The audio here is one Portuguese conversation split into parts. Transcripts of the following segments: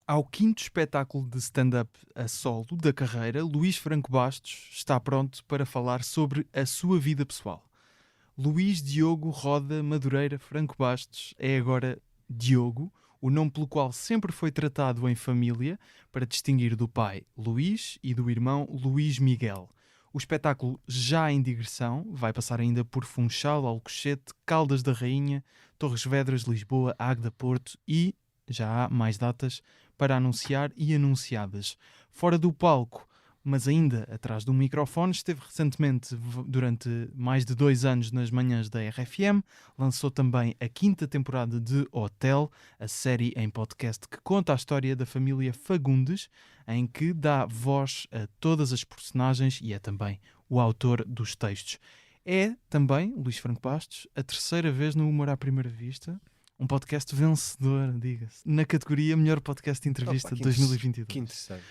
Ao quinto espetáculo de stand-up a solo da carreira, Luís Franco Bastos está pronto para falar sobre a sua vida pessoal. Luís Diogo Roda Madureira Franco Bastos é agora Diogo, o nome pelo qual sempre foi tratado em família, para distinguir do pai Luís e do irmão Luís Miguel. O espetáculo, já em digressão, vai passar ainda por Funchal, Alcochete, Caldas da Rainha, Torres Vedras, Lisboa, Águeda, Porto e já há mais datas para anunciar e anunciadas. Fora do palco, mas ainda atrás do microfone, esteve recentemente, durante mais de 2 anos, nas manhãs da RFM. Lançou também a 5ª temporada de Hotel, a série em podcast que conta a história da família Fagundes, em que dá voz a todas as personagens e é também o autor dos textos. É também, Luís Franco Bastos, a 3ª vez no Humor à Primeira Vista. Um podcast vencedor, diga-se, na categoria Melhor Podcast de Entrevista de 2022. Que interessante.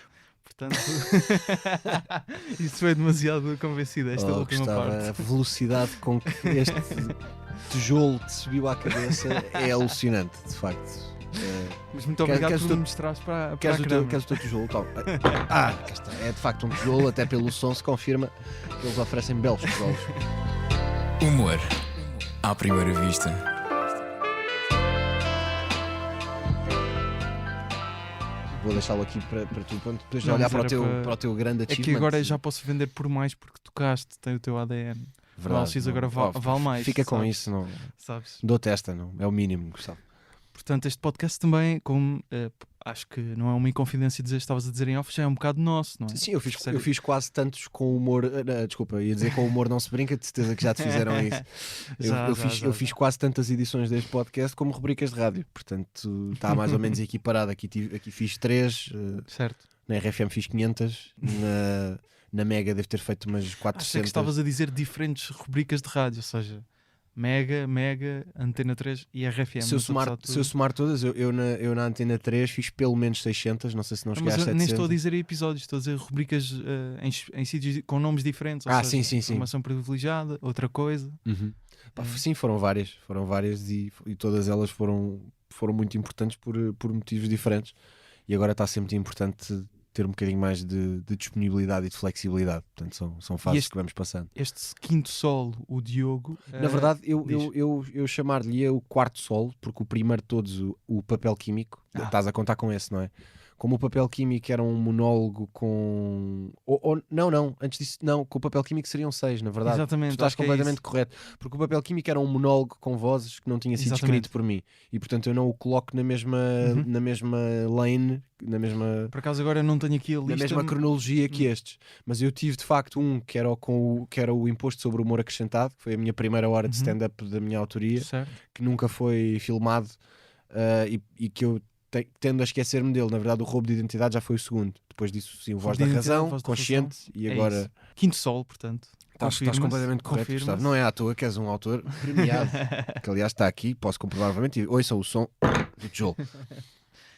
Portanto, isso foi demasiado convencido, esta última parte. A velocidade com que este tijolo te subiu à cabeça é alucinante, de facto. Mas muito obrigado por me mostrares para a crama. Queres o teu tijolo? Cá está. É de facto um tijolo, até pelo som se confirma que eles oferecem belos tijolos. Humor à primeira vista. Vou deixá-lo aqui para tu, depois de olhar para o teu grande achievement. É que agora já posso vender por mais porque tocaste, tem o teu ADN. Verdade, o LX agora vale mais. Fica com sabes? isso, não Sabes? dou testa, não é o mínimo, Gustavo. Portanto, este podcast também, como acho que não é uma inconfidência dizer, estavas a dizer em off, já é um bocado nosso, não é? Sim, eu fiz quase tantos com humor. Desculpa, ia dizer com humor não se brinca, de certeza que já te fizeram isso. Eu fiz quase tantas edições deste podcast como rubricas de rádio, portanto está mais ou menos equiparado. Aqui fiz 3, certo. Na RFM fiz 500, na Mega deve ter feito umas 400. Acho que estavas a dizer diferentes rubricas de rádio, ou seja, Mega, Antena 3 e RFM. Se eu somar todas, eu na Antena 3 fiz pelo menos 600, não sei se não cheguei às 700. Nem estou a dizer episódios, estou a dizer rubricas em sítios com nomes diferentes. Ou seja, sim. Informação privilegiada, outra coisa. Uhum. Sim, foram várias e todas elas foram muito importantes por motivos diferentes. E agora está sempre importante ter um bocadinho mais de disponibilidade e de flexibilidade. Portanto, são fases que vamos passando. Este quinto solo, o Diogo... Na verdade, eu chamar-lhe o quarto solo, porque o primeiro de todos, o Papel Químico, estás a contar com esse, não é? Como o Papel Químico era um monólogo com... Não, antes disso, não, com o Papel Químico seriam 6, na verdade. Exatamente. Tu estás completamente correto. Porque o Papel Químico era um monólogo com vozes que não tinha sido escrito por mim. E, portanto, eu não o coloco na mesma lane, na Por acaso agora eu não tenho aqui a lista. Na mesma cronologia que estes. Mas eu tive, de facto, que era o Imposto sobre o Humor Acrescentado, que foi a minha primeira hora de stand-up da minha autoria, certo. Que nunca foi filmado e que eu tendo a esquecer-me dele. Na verdade, o Roubo de Identidade já foi o segundo. Depois disso, sim, o Voz da Razão, Consciente e agora... Isso. Quinto solo, portanto. Estás completamente correto, Gustavo. Não é à toa que és um autor premiado. Que aliás está aqui, posso comprovar novamente. Ouçam o som do tijolo.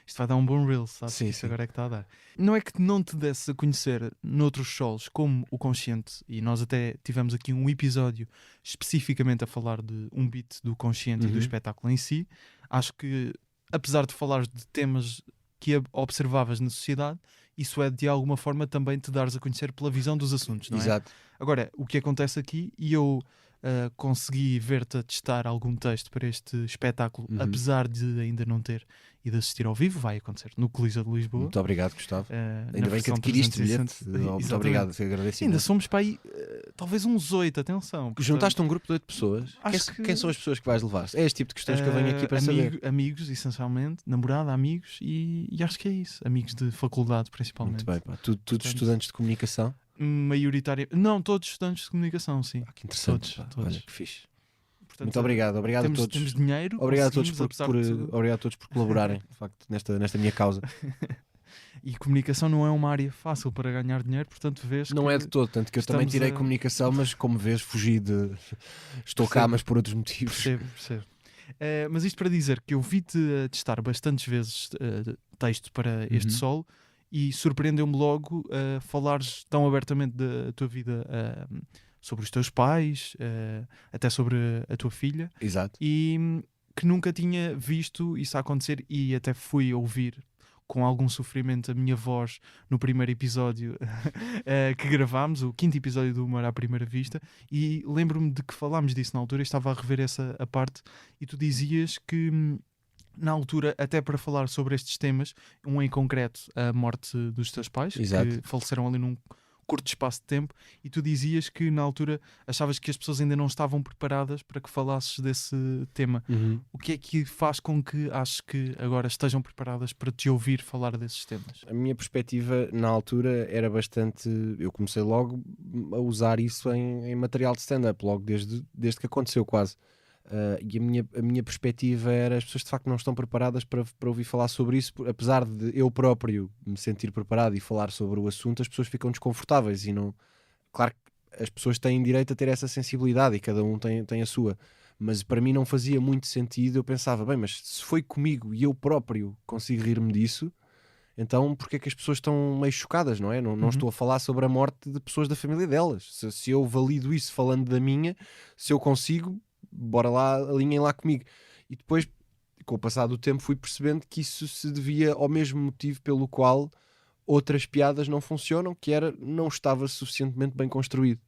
Isto vai dar um bom reel, sabes? Sim, Isso agora é que está a dar. Não é que não te desse a conhecer noutros solos como o Consciente, e nós até tivemos aqui um episódio especificamente a falar de um beat do Consciente e do espetáculo em si. Acho que, apesar de falares de temas que observavas na sociedade, isso é de alguma forma também te dares a conhecer pela visão dos assuntos, não é? Exato. Agora, o que acontece aqui, e eu consegui ver-te a testar algum texto para este espetáculo, apesar de ainda não ter ido assistir ao vivo, vai acontecer no Coliseu de Lisboa. Muito obrigado, Gustavo. Ainda bem que adquiriste bilhete. Muito obrigado, agradeço. Ainda somos para aí, talvez uns 8, atenção. Portanto, juntaste um grupo de 8 pessoas. Quem são as pessoas que vais levar? É este tipo de questões que eu venho aqui para saber. Amigos, essencialmente, namorada, amigos e acho que é isso. Amigos de faculdade, principalmente. Muito bem, pá. Todos estudantes de comunicação? Maioritária. Não, todos estudantes de comunicação, sim. Que interessante. Todos. Olha, que fixe. Portanto, muito obrigado a todos. Temos dinheiro. Obrigado a todos por colaborarem, de facto, nesta minha causa. E comunicação não é uma área fácil para ganhar dinheiro, portanto vês não que é de todo, tanto que eu também tirei comunicação, mas como vês fugi de... Estou cá, mas por outros motivos. Percebo. Mas isto para dizer que eu vi-te a testar bastantes vezes texto para este solo e surpreendeu-me logo falares tão abertamente da tua vida sobre os teus pais, até sobre a tua filha. Exato. E que nunca tinha visto isso acontecer e até fui ouvir com algum sofrimento a minha voz no primeiro episódio que gravámos, o 5º episódio do Humor à Primeira Vista, e lembro-me de que falámos disso na altura. Eu estava a rever a parte e tu dizias que na altura, até para falar sobre estes temas, um em concreto, a morte dos teus pais, Exato. que faleceram ali num curto espaço de tempo, e tu dizias que na altura achavas que as pessoas ainda não estavam preparadas para que falasses desse tema. O que é que faz com que aches que agora estejam preparadas para te ouvir falar desses temas? A minha perspectiva na altura era bastante... Eu comecei logo a usar isso em material de stand-up, logo desde que aconteceu quase. E a minha perspectiva era: as pessoas de facto não estão preparadas para ouvir falar sobre isso, apesar de eu próprio me sentir preparado e falar sobre o assunto. As pessoas ficam desconfortáveis e não... Claro que as pessoas têm direito a ter essa sensibilidade e cada um tem a sua, mas para mim não fazia muito sentido. Eu pensava, bem, mas se foi comigo e eu próprio consigo rir-me disso, então porque é que as pessoas estão meio chocadas, não é? Não estou a falar sobre a morte de pessoas da família delas. Se eu valido isso falando da minha, se eu consigo, bora lá, alinhem lá comigo. E depois, com o passar do tempo, fui percebendo que isso se devia ao mesmo motivo pelo qual outras piadas não funcionam, que era: não estava suficientemente bem construído.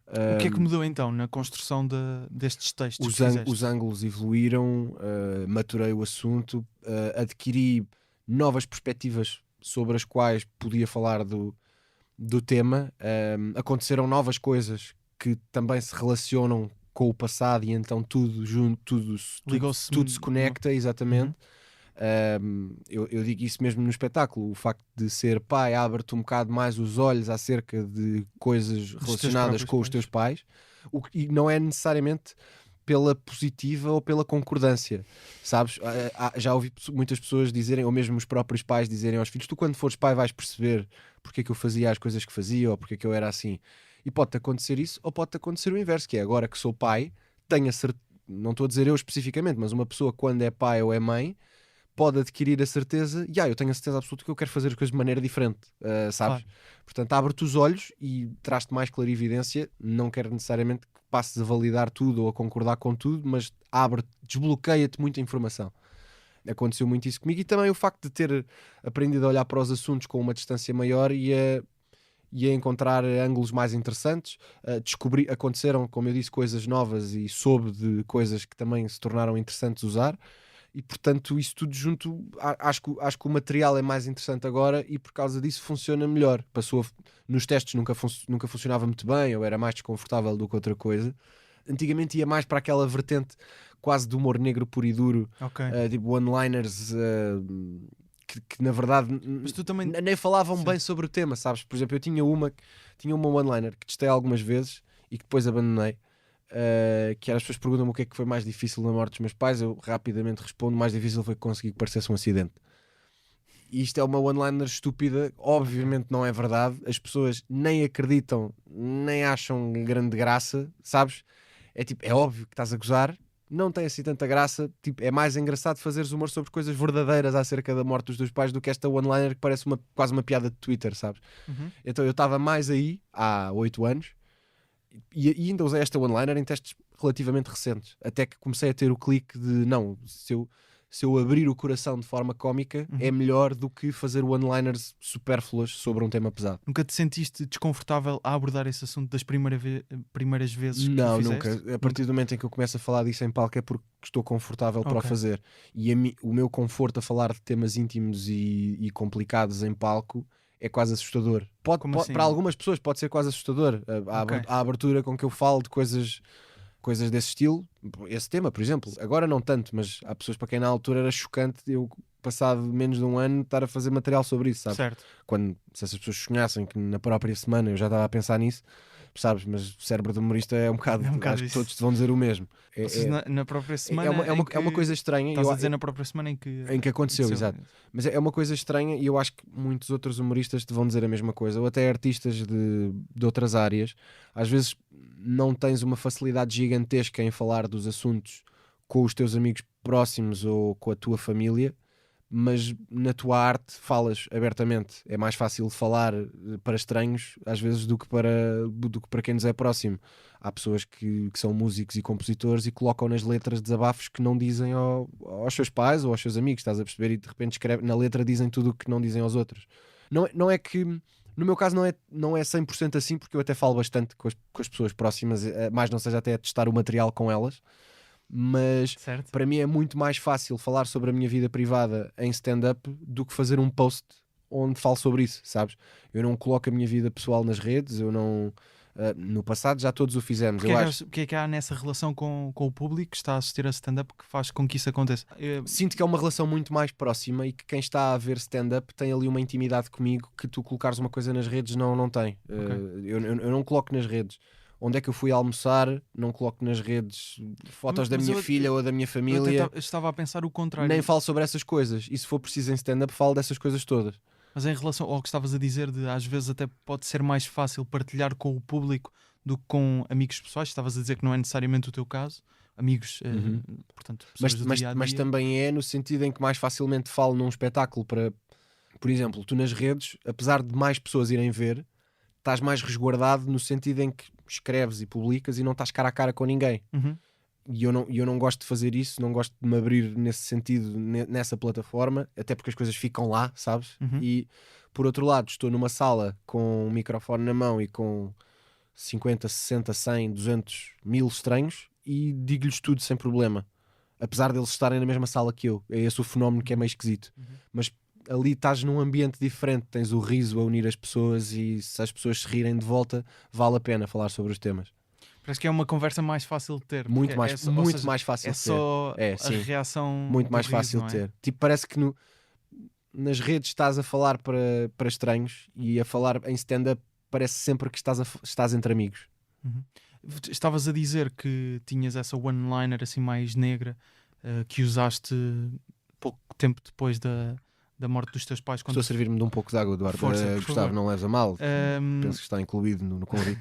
O que é que mudou então na construção destes textos? Os ângulos evoluíram, maturei o assunto, adquiri novas perspectivas sobre as quais podia falar do tema. Aconteceram novas coisas que também se relacionam com o passado, e então tudo junto, tudo se conecta, exatamente. Eu digo isso mesmo no espetáculo: o facto de ser pai abre-te um bocado mais os olhos acerca de coisas relacionadas com os teus pais, e não é necessariamente pela positiva ou pela concordância, sabes? Já ouvi muitas pessoas dizerem, ou mesmo os próprios pais dizerem aos filhos: tu quando fores pai vais perceber porque é que eu fazia as coisas que fazia, ou porque é que eu era assim. E pode-te acontecer isso, ou pode-te acontecer o inverso, que é: agora que sou pai, tenho a certeza, não estou a dizer eu especificamente, mas uma pessoa quando é pai ou é mãe pode adquirir a certeza, eu tenho a certeza absoluta que eu quero fazer as coisas de maneira diferente, sabes? Claro. Portanto, abre-te os olhos e traz-te mais clarividência. Não quero necessariamente que passes a validar tudo ou a concordar com tudo, mas desbloqueia-te muita informação. Aconteceu muito isso comigo, e também o facto de ter aprendido a olhar para os assuntos com uma distância maior e a encontrar ângulos mais interessantes. Aconteceram, como eu disse, coisas novas, e soube de coisas que também se tornaram interessantes usar. E portanto, isso tudo junto, acho que o material é mais interessante agora, e por causa disso funciona melhor. Nos testes nunca funcionava muito bem, ou era mais desconfortável do que outra coisa. Antigamente ia mais para aquela vertente quase de humor negro puro e duro, tipo one-liners, que na verdade mas tu também... nem falavam bem sobre o tema, sabes? Por exemplo, eu tinha uma one-liner que testei algumas vezes e que depois abandonei. Que era: as pessoas perguntam-me o que é que foi mais difícil na morte dos meus pais, eu rapidamente respondo: mais difícil foi que consegui que parecesse um acidente. E isto é uma one-liner estúpida, obviamente não é verdade, as pessoas nem acreditam, nem acham grande graça, sabes? É tipo, é óbvio que estás a gozar, não tem assim tanta graça. Tipo, é mais engraçado fazeres humor sobre coisas verdadeiras acerca da morte dos teus pais do que esta one-liner que parece quase uma piada de Twitter, sabes? Então eu estava mais aí há 8 anos, e ainda usei esta one-liner em testes relativamente recentes, até que comecei a ter o clique de: não, se eu abrir o coração de forma cómica, é melhor do que fazer one-liners supérfluas sobre um tema pesado. Nunca te sentiste desconfortável a abordar esse assunto das primeiras vezes que não, o fizeste? Nunca. A partir do momento em que eu começo a falar disso em palco é porque estou confortável para o fazer. E o meu conforto a falar de temas íntimos e complicados em palco é quase assustador. Assim? Para algumas pessoas pode ser quase assustador a abertura com que eu falo de coisas desse estilo. Esse tema, por exemplo, agora não tanto, mas há pessoas para quem na altura era chocante eu, passado menos de um ano, estar a fazer material sobre isso, sabe? Certo. Se essas pessoas sonhassem que na própria semana eu já estava a pensar nisso, sabes? Mas o cérebro do humorista é um bocado acho que todos te vão dizer o mesmo. Na própria semana é uma coisa estranha. Estás a dizer na própria semana em que aconteceu, exato. Mas é uma coisa estranha, e eu acho que muitos outros humoristas te vão dizer a mesma coisa, ou até artistas de outras áreas. Às vezes não tens uma facilidade gigantesca em falar dos assuntos com os teus amigos próximos ou com a tua família, mas na tua arte falas abertamente. É mais fácil falar para estranhos às vezes do que para quem nos é próximo. Há pessoas que são músicos e compositores e colocam nas letras desabafos que não dizem aos seus pais ou aos seus amigos, estás a perceber? E de repente na letra dizem tudo o que não dizem aos outros. Não é que, no meu caso, não é 100% assim, porque eu até falo bastante com as pessoas próximas, mais não seja até a testar o material com elas. Mas certo. Para mim é muito mais fácil falar sobre a minha vida privada em stand-up do que fazer um post onde falo sobre isso, sabes? Eu não coloco a minha vida pessoal nas redes, eu não... no passado já todos o fizemos. O que é que há nessa relação com o público que está a assistir a stand-up que faz com que isso aconteça? Sinto que é uma relação muito mais próxima e que quem está a ver stand-up tem ali uma intimidade comigo que tu colocares uma coisa nas redes não tem. Okay. Eu não coloco nas redes onde é que eu fui almoçar, não coloco nas redes fotos da minha filha ou da minha família. Eu estava a pensar o contrário. Nem falo sobre essas coisas. E se for preciso em stand-up, falo dessas coisas todas. Mas em relação ao que estavas a dizer, de às vezes até pode ser mais fácil partilhar com o público do que com amigos pessoais. Estavas a dizer que não é necessariamente o teu caso. Amigos, portanto, pessoas do dia a dia. Mas também é no sentido em que mais facilmente falo num espetáculo para... Por exemplo, tu nas redes, apesar de mais pessoas irem ver, estás mais resguardado no sentido em que escreves e publicas e não estás cara a cara com ninguém. E eu não gosto de fazer isso, não gosto de me abrir nesse sentido, nessa plataforma, até porque as coisas ficam lá, sabes? E por outro lado, estou numa sala com um microfone na mão e com 50, 60, 100, 200, 1000 estranhos e digo-lhes tudo sem problema, apesar deles estarem na mesma sala que eu. É esse o fenómeno que é meio esquisito. Mas ali estás num ambiente diferente, tens o riso a unir as pessoas e se as pessoas se rirem de volta, vale a pena falar sobre os temas. Parece que é uma conversa mais fácil de ter. Muito mais fácil de ter. Só a reação. Muito mais fácil de ter. Tipo, parece que nas redes estás a falar para estranhos e a falar em stand-up parece sempre que estás entre amigos. Estavas a dizer que tinhas essa one-liner assim mais negra que usaste pouco tempo depois da morte dos teus pais. Estou a servir-me de um pouco de água, Eduardo. Gustavo, não leves a mal. Penso que está incluído no convite.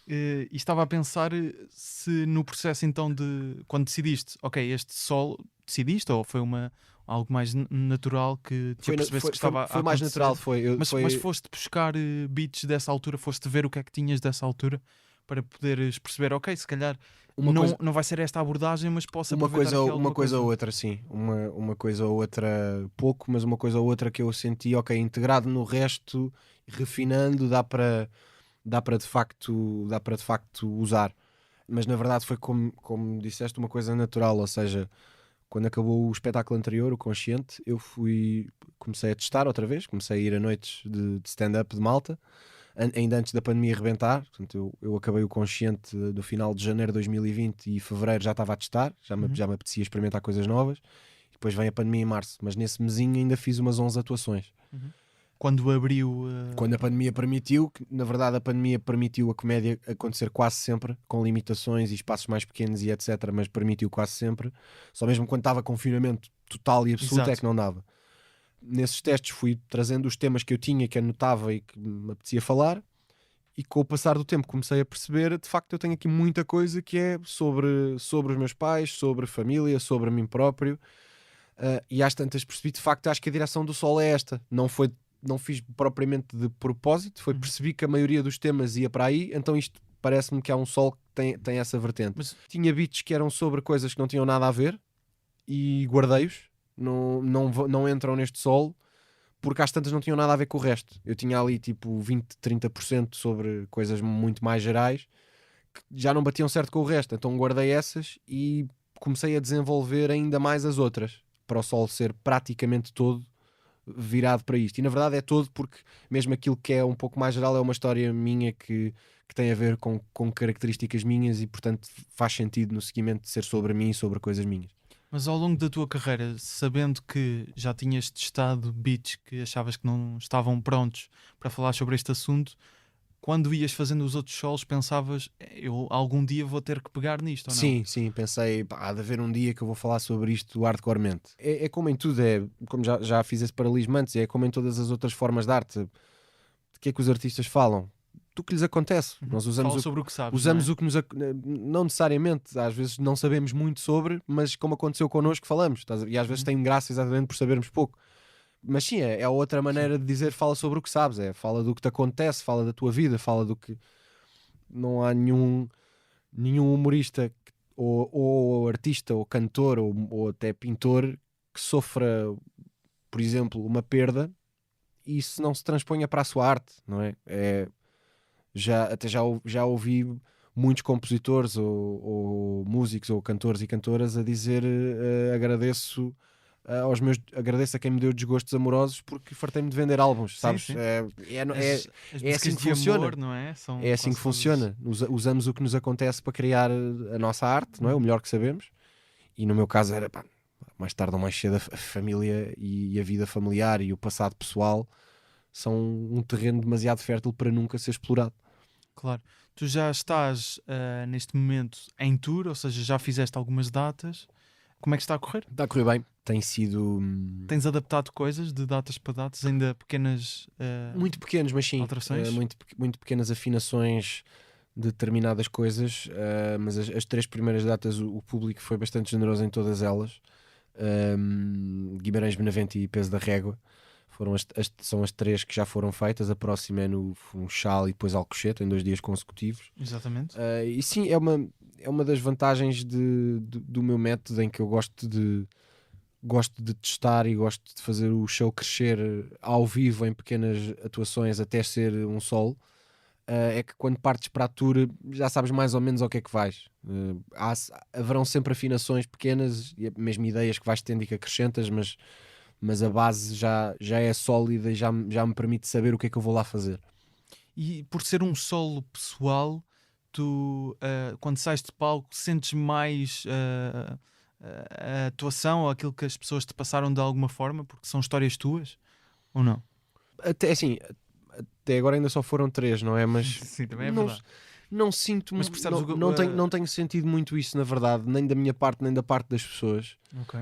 E estava a pensar se no processo então de quando decidiste, ok, este solo, decidiste ou foi algo mais natural que te percebesse que estava a acontecer? Foi mais natural, mas foste buscar beats dessa altura, foste ver o que é que tinhas dessa altura para poderes perceber, ok, se calhar não vai ser esta a abordagem, mas posso aproveitar uma coisa ou outra, sim. Uma coisa ou outra pouco, mas uma coisa ou outra que eu senti, ok, integrado no resto, refinando, dá para de facto usar. Mas na verdade foi como disseste, uma coisa natural, ou seja, quando acabou o espetáculo anterior, o Consciente, eu comecei a testar outra vez, comecei a ir a noites de stand-up de Malta, ainda antes da pandemia arrebentar. Portanto, eu acabei o Consciente do final de janeiro de 2020 e fevereiro já estava a testar, já me apetecia experimentar coisas novas, e depois vem a pandemia em março, mas nesse mesinho ainda fiz umas 11 atuações. Quando abriu... Quando a pandemia permitiu, que na verdade a pandemia permitiu a comédia acontecer quase sempre, com limitações e espaços mais pequenos e etc, mas permitiu quase sempre. Só mesmo quando estava confinamento total e absoluto. Exato. É que não dava. Nesses testes fui trazendo os temas que eu tinha, que anotava e que me apetecia falar, e com o passar do tempo comecei a perceber, de facto eu tenho aqui muita coisa que é sobre os meus pais, sobre família, sobre mim próprio, e às tantas percebi, de facto, acho que a direção do Sol é esta. Não fiz propriamente de propósito, percebi que a maioria dos temas ia para aí, então isto parece-me que há um Sol que tem essa vertente. Mas tinha beats que eram sobre coisas que não tinham nada a ver e guardei-os, não entram neste Sol, porque às tantas não tinham nada a ver com o resto. Eu tinha ali tipo 20, 30% sobre coisas muito mais gerais que já não batiam certo com o resto, então guardei essas e comecei a desenvolver ainda mais as outras, para o Sol ser praticamente todo virado para isto. E na verdade é todo, porque mesmo aquilo que é um pouco mais geral é uma história minha que tem a ver com características minhas e portanto faz sentido no seguimento de ser sobre mim e sobre coisas minhas. Mas ao longo da tua carreira, sabendo que já tinhas testado beats que achavas que não estavam prontos para falar sobre este assunto, quando ias fazendo os outros solos pensavas, eu algum dia vou ter que pegar nisto ou não? Sim, pensei, há de haver um dia que eu vou falar sobre isto hardcoremente. É como em tudo, como já fiz esse paralelismo antes, é como em todas as outras formas de arte. De que é que os artistas falam? do que lhes acontece. Nós usamos Fala sobre o que sabes. usamos não é? o que nos não necessariamente, às vezes não sabemos muito sobre, mas como aconteceu connosco, falamos. E às vezes tem graça exatamente por sabermos pouco. Mas sim, é outra maneira de dizer fala sobre o que sabes, fala do que te acontece, fala da tua vida, fala do que não há nenhum humorista ou artista ou cantor ou até pintor que sofra, por exemplo, uma perda e isso não se transponha para a sua arte, não é? Já ouvi muitos compositores ou músicos ou cantores e cantoras a dizer agradeço a quem me deu desgostos amorosos porque fartei-me de vender álbuns, sabes? Sim. É assim que de funciona. amor, não é? São É assim que funciona. Usamos o que nos acontece para criar a nossa arte, não é? O melhor que sabemos. E no meu caso era, mais tarde ou mais cedo, a família e a vida familiar e o passado pessoal são um terreno demasiado fértil para nunca ser explorado. Claro. Tu já estás neste momento em tour, ou seja, já fizeste algumas datas. Como é que está a correr? Está a correr bem. Tem sido... Tens adaptado coisas de datas para datas, ainda pequenas muito pequenos, mas sim. alterações? Muito pequenas afinações de determinadas coisas, mas as 3 primeiras datas o público foi bastante generoso em todas elas. Guimarães, Benavente e Peso da Régua são as 3 que já foram feitas. A próxima é no Funchal e depois Alcochete em 2 dias consecutivos. Exatamente. E sim, é uma das vantagens do meu método, em que eu gosto de testar e gosto de fazer o show crescer ao vivo em pequenas atuações até ser um solo. É que quando partes para a tour já sabes mais ou menos ao que é que vais. Haverão sempre afinações pequenas e mesmo ideias que vais tendo e que acrescentas, mas a base já é sólida e já me permite saber o que é que eu vou lá fazer. E por ser um solo pessoal, tu quando sais de palco sentes mais a atuação ou aquilo que as pessoas te passaram de alguma forma, porque são histórias tuas, ou não? Até agora ainda só foram 3, não é? Mas Sim, também é verdade. Não sinto, Mas percebes não tenho sentido muito isso, na verdade, nem da minha parte, nem da parte das pessoas. Ok.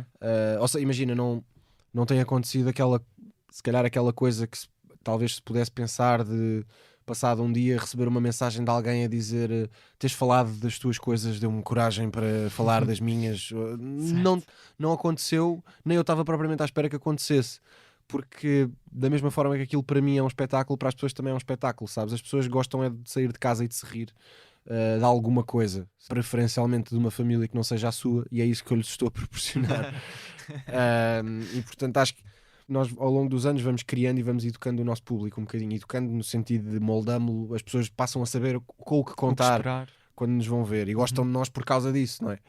Ou seja, imagina, não tem acontecido se calhar aquela coisa que talvez se pudesse pensar de passado um dia receber uma mensagem de alguém a dizer teres falado das tuas coisas, deu-me coragem para falar das minhas. Não aconteceu, nem eu estava propriamente à espera que acontecesse. Porque da mesma forma que aquilo para mim é um espetáculo, para as pessoas também é um espetáculo, sabes? As pessoas gostam de sair de casa e de se rir de alguma coisa, preferencialmente de uma família que não seja a sua, e é isso que eu lhes estou a proporcionar. E portanto acho que nós ao longo dos anos vamos criando e vamos educando o nosso público um bocadinho, educando no sentido de moldá-lo, as pessoas passam a saber com o que contar quando nos vão ver e gostam de nós por causa disso, não é?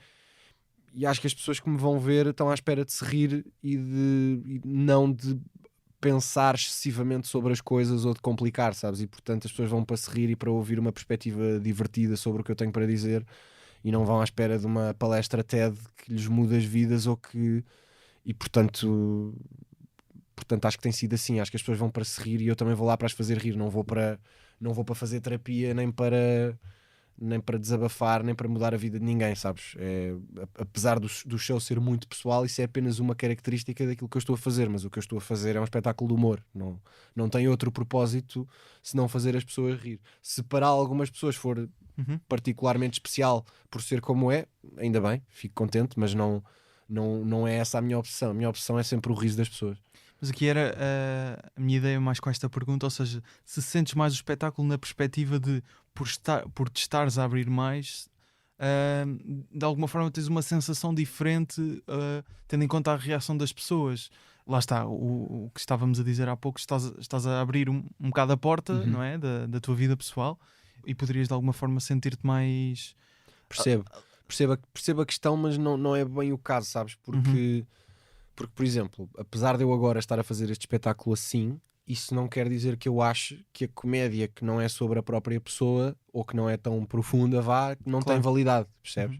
E acho que as pessoas que me vão ver estão à espera de se rir e não de pensar excessivamente sobre as coisas ou de complicar, sabes? E portanto as pessoas vão para se rir e para ouvir uma perspectiva divertida sobre o que eu tenho para dizer e não vão à espera de uma palestra TED que lhes muda as vidas ou que... E portanto acho que tem sido assim. Acho que as pessoas vão para se rir e eu também vou lá para as fazer rir. Não vou para fazer terapia nem para desabafar, nem para mudar a vida de ninguém, sabes? Apesar do show ser muito pessoal, isso é apenas uma característica daquilo que eu estou a fazer, mas o que eu estou a fazer é um espetáculo de humor. Não tem outro propósito senão fazer as pessoas rir. Se para algumas pessoas for particularmente especial por ser como é, ainda bem, fico contente, mas não é essa a minha obsessão. A minha obsessão é sempre o riso das pessoas. Mas aqui era a minha ideia mais com esta pergunta, ou seja, se sentes mais o espetáculo na perspectiva de por te estares a abrir mais, de alguma forma tens uma sensação diferente, tendo em conta a reação das pessoas. Lá está, o que estávamos a dizer há pouco, estás a abrir um bocado a porta, não é? Da tua vida pessoal e poderias de alguma forma sentir-te mais... Percebo a questão, mas não é bem o caso, sabes? Porque, por exemplo, apesar de eu agora estar a fazer este espetáculo assim, isso não quer dizer que eu ache que a comédia que não é sobre a própria pessoa ou que não é tão profunda não tem validade, percebes?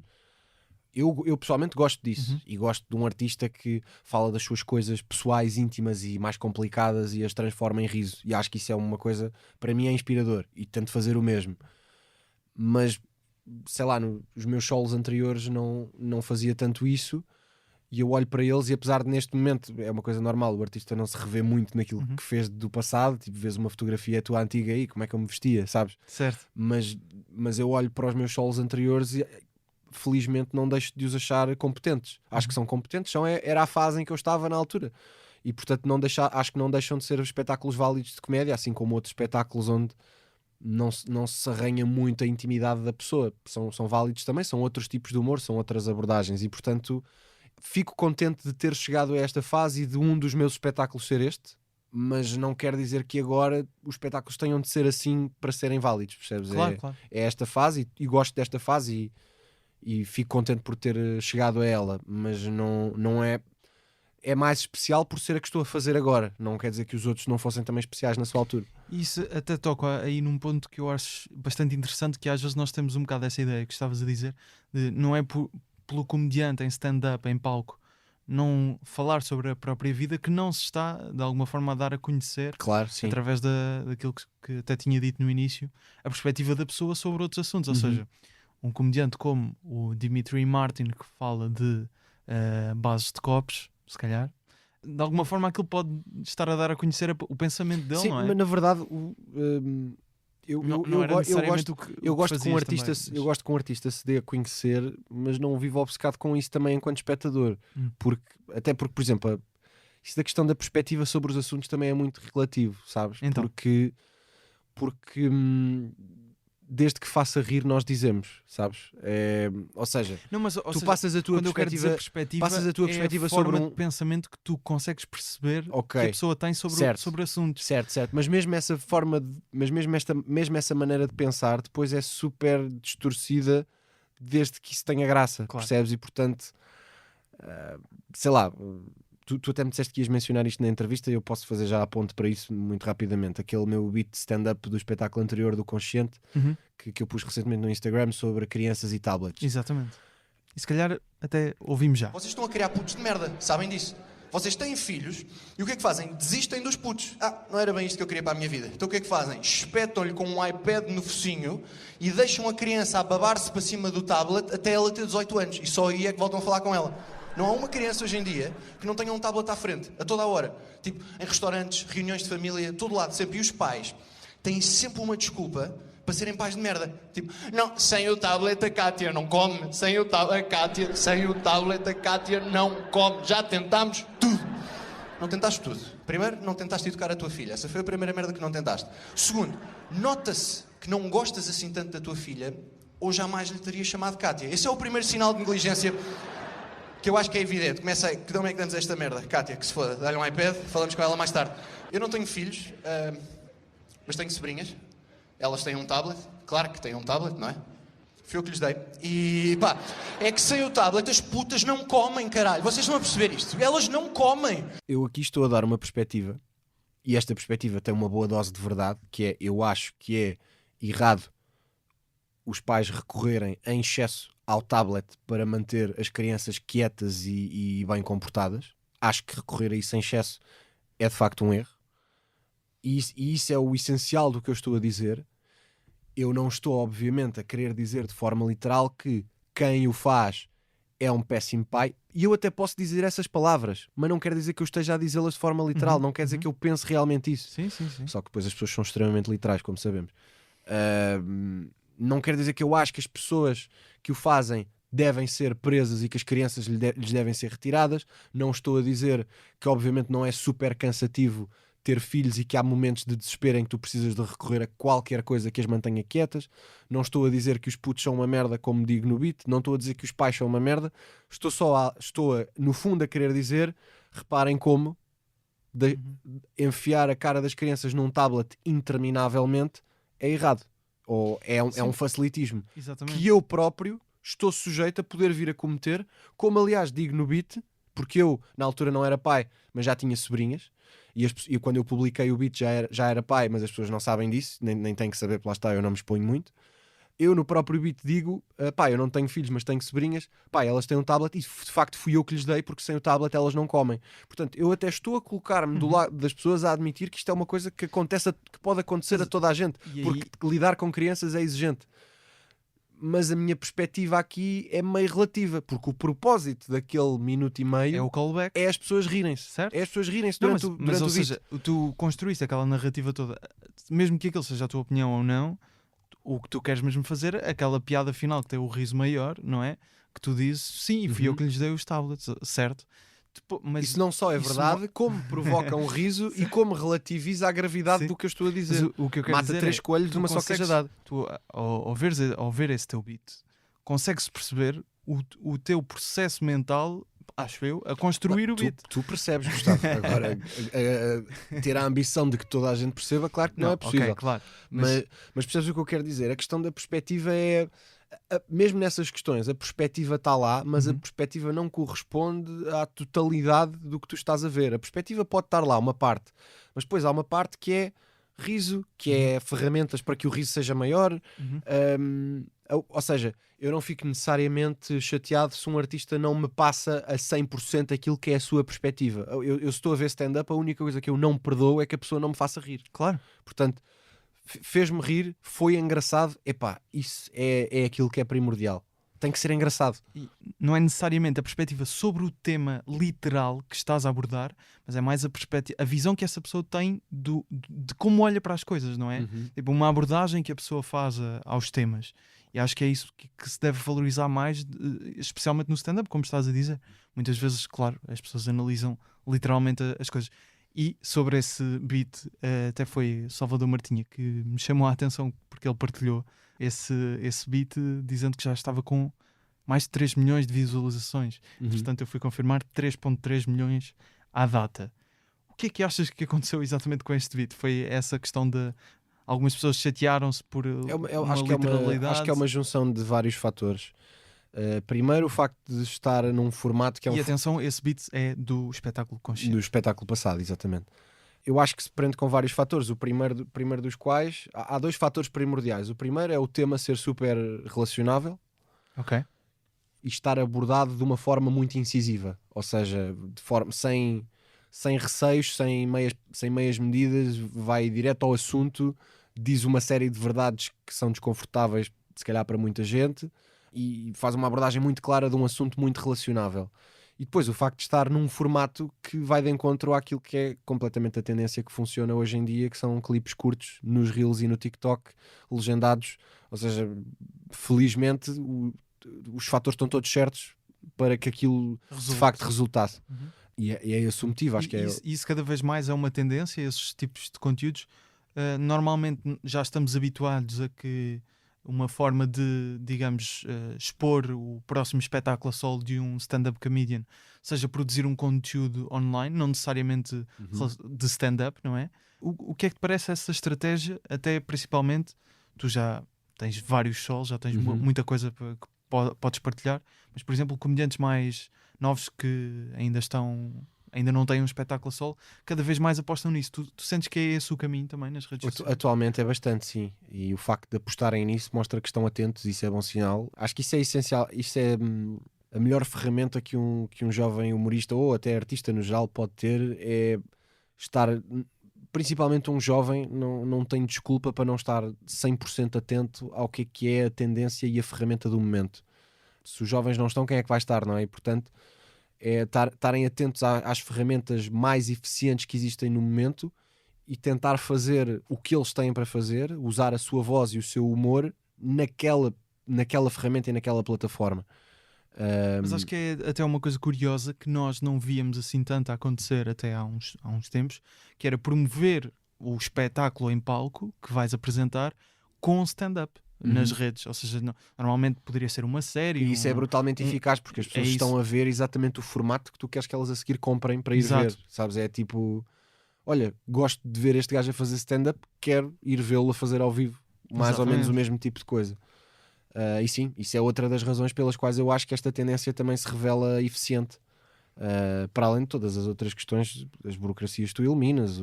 Eu pessoalmente gosto disso e gosto de um artista que fala das suas coisas pessoais, íntimas e mais complicadas e as transforma em riso, e acho que isso é uma coisa, para mim é inspirador e tento fazer o mesmo. Mas sei lá, nos meus solos anteriores não fazia tanto isso e eu olho para eles e apesar de neste momento, é uma coisa normal, o artista não se revê muito naquilo que fez do passado, tipo, vês uma fotografia tua antiga aí, como é que eu me vestia, sabes? Certo. Mas eu olho para os meus solos anteriores e felizmente não deixo de os achar competentes. Acho que são competentes, era a fase em que eu estava na altura. E portanto acho que não deixam de ser espetáculos válidos de comédia, assim como outros espetáculos onde não se arranha muito a intimidade da pessoa. São válidos também, são outros tipos de humor, são outras abordagens e portanto fico contente de ter chegado a esta fase e de um dos meus espetáculos ser este, mas não quer dizer que agora os espetáculos tenham de ser assim para serem válidos, percebes? Claro. É esta fase e gosto desta fase e fico contente por ter chegado a ela, mas não é mais especial por ser a que estou a fazer agora. Não quer dizer que os outros não fossem também especiais na sua altura. Isso até toca aí num ponto que eu acho bastante interessante, que às vezes nós temos um bocado essa ideia que estavas a dizer, de não é pelo comediante em stand-up, em palco, não falar sobre a própria vida, que não se está de alguma forma a dar a conhecer, claro, sim, através daquilo que até tinha dito no início, a perspectiva da pessoa sobre outros assuntos. Ou seja, um comediante como o Dimitri Martin, que fala de bases de copos, se calhar, de alguma forma aquilo pode estar a dar a conhecer o pensamento dele, sim, não é? mas na verdade eu gosto que um artista se dê a conhecer, mas não vivo obcecado com isso também enquanto espectador. Até porque, por exemplo, isso da questão da perspectiva sobre os assuntos também é muito relativo, sabes? Então. Porque desde que faça rir nós dizemos, sabes? Ou seja, passas a tua perspectiva, sobre um pensamento que tu consegues perceber que a pessoa tem sobre assuntos. Certo. Mas mesmo essa forma, mesmo essa maneira de pensar depois é super distorcida desde que isso tenha graça, claro. Percebes? E portanto, sei lá, tu até me disseste que ias mencionar isto na entrevista e eu posso fazer já a ponte para isso muito rapidamente. Aquele meu beat de stand-up do espetáculo anterior do Consciente, que eu pus recentemente no Instagram sobre crianças e tablets. Exatamente. E se calhar até ouvimos já. Vocês estão a criar putos de merda, sabem disso? Vocês têm filhos e o que é que fazem? Desistem dos putos. Não era bem isto que eu queria para a minha vida. Então o que é que fazem? Espetam-lhe com um iPad no focinho e deixam a criança a babar-se para cima do tablet até ela ter 18 anos. E só aí é que voltam a falar com ela. Não há uma criança hoje em dia que não tenha um tablet à frente, a toda a hora. Tipo, em restaurantes, reuniões de família, todo lado, sempre. E os pais têm sempre uma desculpa para serem pais de merda. Tipo, não, sem o tablet a Kátia não come. Sem o tablet a Kátia não come. Já tentámos tudo. Não tentaste tudo. Primeiro, não tentaste educar a tua filha. Essa foi a primeira merda que não tentaste. Segundo, nota-se que não gostas assim tanto da tua filha ou jamais lhe terias chamado Kátia. Esse é o primeiro sinal de negligência que eu acho que é evidente. Começa aí, que nome é que damos esta merda? Kátia, que se foda, dá-lhe um iPad, falamos com ela mais tarde. Eu não tenho filhos, mas tenho sobrinhas. Elas têm um tablet, claro que têm um tablet, não é? Foi eu que lhes dei. E pá, é que sem o tablet as putas não comem, caralho. Vocês estão a perceber isto? Elas não comem. Eu aqui estou a dar uma perspectiva, e esta perspectiva tem uma boa dose de verdade, que é, eu acho que é errado os pais recorrerem em excesso ao tablet para manter as crianças quietas e bem comportadas. Acho que recorrer a isso em excesso é de facto um erro. E isso é o essencial do que eu estou a dizer. Eu não estou, obviamente, a querer dizer de forma literal que quem o faz é um péssimo pai. E eu até posso dizer essas palavras, mas não quer dizer que eu esteja a dizê-las de forma literal. Não quer dizer que eu pense realmente isso. Sim. Só que depois as pessoas são extremamente literais, como sabemos. Não quer dizer que eu acho que as pessoas que o fazem devem ser presas e que as crianças lhes devem ser retiradas. Não estou a dizer que obviamente não é super cansativo ter filhos e que há momentos de desespero em que tu precisas de recorrer a qualquer coisa que as mantenha quietas. Não estou a dizer que os putos são uma merda, como digo no beat. Não estou a dizer que os pais são uma merda. Estou no fundo a querer dizer, reparem como enfiar a cara das crianças num tablet interminavelmente é errado. Ou é um facilitismo. Exatamente. Que eu próprio estou sujeito a poder vir a cometer, como aliás digo no beat, porque eu na altura não era pai, mas já tinha sobrinhas, e quando eu publiquei o beat já era pai, mas as pessoas não sabem disso, nem têm que saber, porque lá está, eu não me exponho muito. Eu no próprio beat digo, eu não tenho filhos, mas tenho sobrinhas, elas têm um tablet e de facto fui eu que lhes dei, porque sem o tablet elas não comem. Portanto, eu até estou a colocar-me do lado das pessoas a admitir que isto é uma coisa que pode acontecer a toda a gente, porque lidar com crianças é exigente. mas a minha perspectiva aqui é meio relativa, porque o propósito daquele minuto e meio É o callback. é as pessoas rirem-se, Certo? É as pessoas rirem-se Não, durante, mas o ou vídeo. seja, tu construíste aquela narrativa toda, mesmo que aquilo seja a tua opinião ou não, o que tu queres mesmo fazer, aquela piada final que tem o riso maior, não é? Que tu dizes, sim, fui eu que lhes dei os tablets, certo? Mas Isso não só é isso verdade, não- como provoca um riso e como relativiza a gravidade Sim. do que eu estou a mas dizer. o que eu quero Mata dizer 3 é, coelhos tu numa só consegues- cajadada. Tu, ao ver esse teu beat, consegues perceber o teu processo mental, acho eu, a construir o beat. Tu percebes, Gustavo. Agora, ter a ambição de que toda a gente perceba, claro que não é possível. Ok, claro. Mas percebes o que eu quero dizer? A questão da perspectiva é... mesmo nessas questões, a perspectiva está lá, mas a perspectiva não corresponde à totalidade do que tu estás a ver. A perspectiva pode estar lá, uma parte, mas depois há uma parte que é riso, que é ferramentas para que o riso seja maior. Ou seja, eu não fico necessariamente chateado se um artista não me passa a 100% aquilo que é a sua perspectiva. Eu estou a ver stand-up, a única coisa que eu não perdoo é que a pessoa não me faça rir. Claro. Portanto, fez-me rir, foi engraçado. Epá, isso é aquilo que é primordial. Tem que ser engraçado. E não é necessariamente a perspectiva sobre o tema literal que estás a abordar, mas é mais a visão que essa pessoa tem de como olha para as coisas, não é? Tipo, uma abordagem que a pessoa faz aos temas. E acho que é isso que se deve valorizar mais, especialmente no stand-up, como estás a dizer. Muitas vezes, claro, as pessoas analisam literalmente as coisas. E sobre esse beat, até foi Salvador Martinha que me chamou a atenção porque ele partilhou esse beat dizendo que já estava com mais de 3 milhões de visualizações. Portanto, eu fui confirmar 3.3 milhões à data. O que é que achas que aconteceu exatamente com este beat? Foi essa questão de algumas pessoas chatearam-se por uma literalidade? Acho que é uma junção de vários fatores. Primeiro, o facto de estar num formato que é E atenção, esse beat é do espetáculo Consciente. do espetáculo passado, exatamente. Eu acho que se prende com vários fatores. O primeiro dos quais... Há 2 fatores primordiais. O primeiro é o tema ser super relacionável Ok. e estar abordado de uma forma muito incisiva. Ou seja, de forma, sem receios, sem meias medidas, vai direto ao assunto, diz uma série de verdades que são desconfortáveis, se calhar para muita gente, e faz uma abordagem muito clara de um assunto muito relacionável. E depois o facto de estar num formato que vai de encontro àquilo que é completamente a tendência que funciona hoje em dia, que são clipes curtos nos Reels e no TikTok, legendados. Ou seja, felizmente os fatores estão todos certos para que aquilo de facto resultasse. E é esse o motivo, acho que é... Isso cada vez mais é uma tendência, esses tipos de conteúdos. Normalmente já estamos habituados a que uma forma de, digamos, expor o próximo espetáculo a solo de um stand-up comedian seja produzir um conteúdo online, não necessariamente de stand-up, não é? O que é que te parece essa estratégia? Até principalmente, tu já tens vários solos, já tens muita coisa que podes partilhar, mas por exemplo, comediantes mais novos que ainda não têm um espetáculo a solo, cada vez mais apostam nisso. Tu sentes que é esse o caminho também nas redes sociais? Atualmente é bastante, sim. E o facto de apostarem nisso mostra que estão atentos, isso é bom sinal. Acho que isso é essencial, isso é a melhor ferramenta que um jovem humorista ou até artista no geral pode ter, é estar, principalmente um jovem, não tem desculpa para não estar 100% atento ao que é a tendência e a ferramenta do momento. Se os jovens não estão, quem é que vai estar, não é? E, portanto, é estarem atentos às ferramentas mais eficientes que existem no momento e tentar fazer o que eles têm para fazer, usar a sua voz e o seu humor naquela ferramenta e naquela plataforma. Mas acho que é até uma coisa curiosa que nós não víamos assim tanto a acontecer até há uns tempos, que era promover o espetáculo em palco que vais apresentar com stand-up nas redes, ou seja, normalmente poderia ser uma série. E isso é brutalmente eficaz, porque as pessoas estão a ver exatamente o formato que tu queres que elas a seguir comprem para ir ver, sabes? É tipo, olha, gosto de ver este gajo a fazer stand-up, quero ir vê-lo a fazer ao vivo, mais ou menos o mesmo tipo de coisa. E sim, isso é outra das razões pelas quais eu acho que esta tendência também se revela eficiente, para além de todas as outras questões, as burocracias que tu eliminas,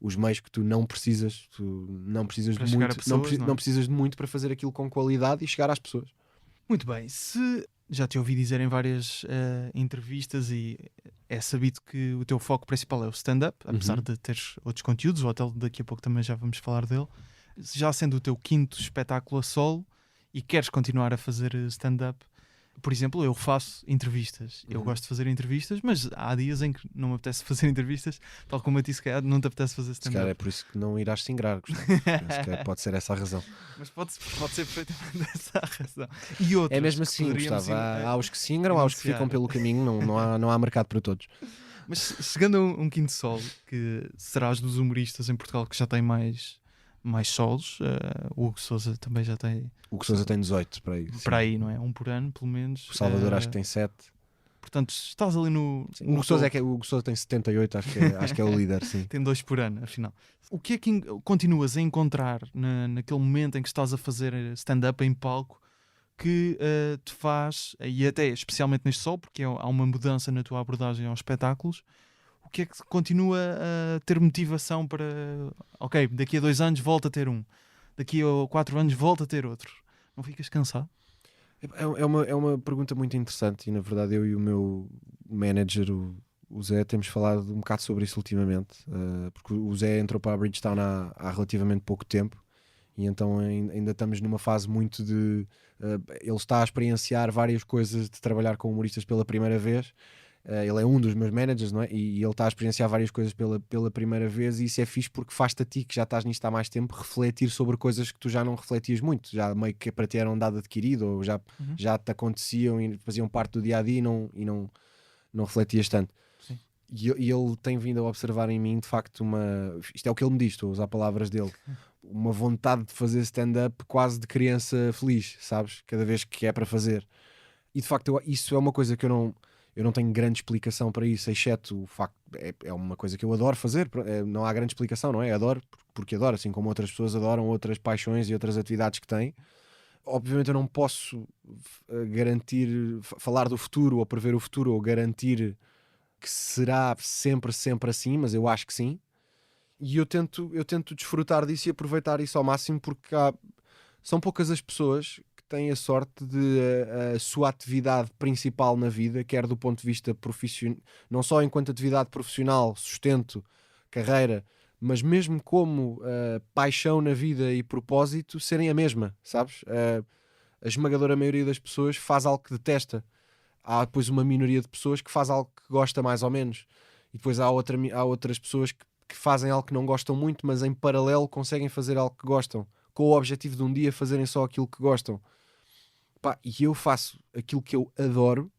os meios que tu não precisas de muito, não precisas de muito para fazer aquilo com qualidade e chegar às pessoas. Muito bem, se já te ouvi dizer em várias entrevistas e é sabido que o teu foco principal é o stand-up, apesar de teres outros conteúdos, o hotel daqui a pouco também já vamos falar dele, já sendo o teu 5º espetáculo a solo e queres continuar a fazer stand-up, por exemplo, eu faço entrevistas. Eu gosto de fazer entrevistas, mas há dias em que não me apetece fazer entrevistas, tal como eu disse, que não te apetece fazer Se calhar stand-up. é por isso que não irás singrar, Gustavo. Penso que pode ser essa a razão. Mas pode ser perfeitamente essa a razão. E outros É mesmo que assim, poderíamos Gustavo. Há os que singram, há os que ficam enunciar. pelo caminho, não há mercado para todos. Mas chegando a um quinto solo, que serás dos humoristas em Portugal que já tem mais solos, o Hugo Sousa também já tem O que Sousa tem 18 para aí. para aí, não é? Um por ano, pelo menos. O Salvador acho que tem 7. Portanto, estás ali no. Sim, o Hugo Sousa tem 78, acho que é o líder, sim. Tem 2 por ano, afinal. O que é que continuas a encontrar naquele momento em que estás a fazer stand-up em palco que te faz, e até especialmente neste sol, porque há uma mudança na tua abordagem aos espetáculos, o que é que continua a ter motivação para, ok, daqui a 2 anos volta a ter um, daqui a 4 anos volta a ter outro? Não ficas cansado? É uma pergunta muito interessante e na verdade eu e o meu manager, o Zé, temos falado um bocado sobre isso ultimamente, porque o Zé entrou para a Bridgestone há relativamente pouco tempo e então ainda estamos numa fase muito de... ele está a experienciar várias coisas de trabalhar com humoristas pela primeira vez. Ele é um dos meus managers, não é? E ele está a experienciar várias coisas pela primeira vez e isso é fixe porque faz-te a ti, que já estás nisto há mais tempo, refletir sobre coisas que tu já não refletias muito, já meio que para ti eram dado adquirido ou já te aconteciam e faziam parte do dia-a-dia e não refletias tanto. Sim. E ele tem vindo a observar em mim, de facto, isto é o que ele me diz, estou a usar palavras dele, uma vontade de fazer stand-up quase de criança feliz, sabes? Cada vez que é para fazer. E de facto isso é uma coisa que eu não tenho grande explicação para isso, exceto o facto, é uma coisa que eu adoro fazer, não há grande explicação, não é? Adoro porque adoro, assim como outras pessoas adoram outras paixões e outras atividades que têm. Obviamente eu não posso garantir, falar do futuro ou prever o futuro ou garantir que será sempre assim, mas eu acho que sim. E eu tento desfrutar disso e aproveitar isso ao máximo porque são poucas as pessoas têm a sorte de a sua atividade principal na vida, quer do ponto de vista profissional, não só enquanto atividade profissional, sustento, carreira, mas mesmo como paixão na vida e propósito, serem a mesma, sabes? A esmagadora maioria das pessoas faz algo que detesta. Há depois uma minoria de pessoas que faz algo que gosta mais ou menos. E depois há outras pessoas que fazem algo que não gostam muito, mas em paralelo conseguem fazer algo que gostam, com o objetivo de um dia fazerem só aquilo que gostam. E eu faço aquilo que eu adoro,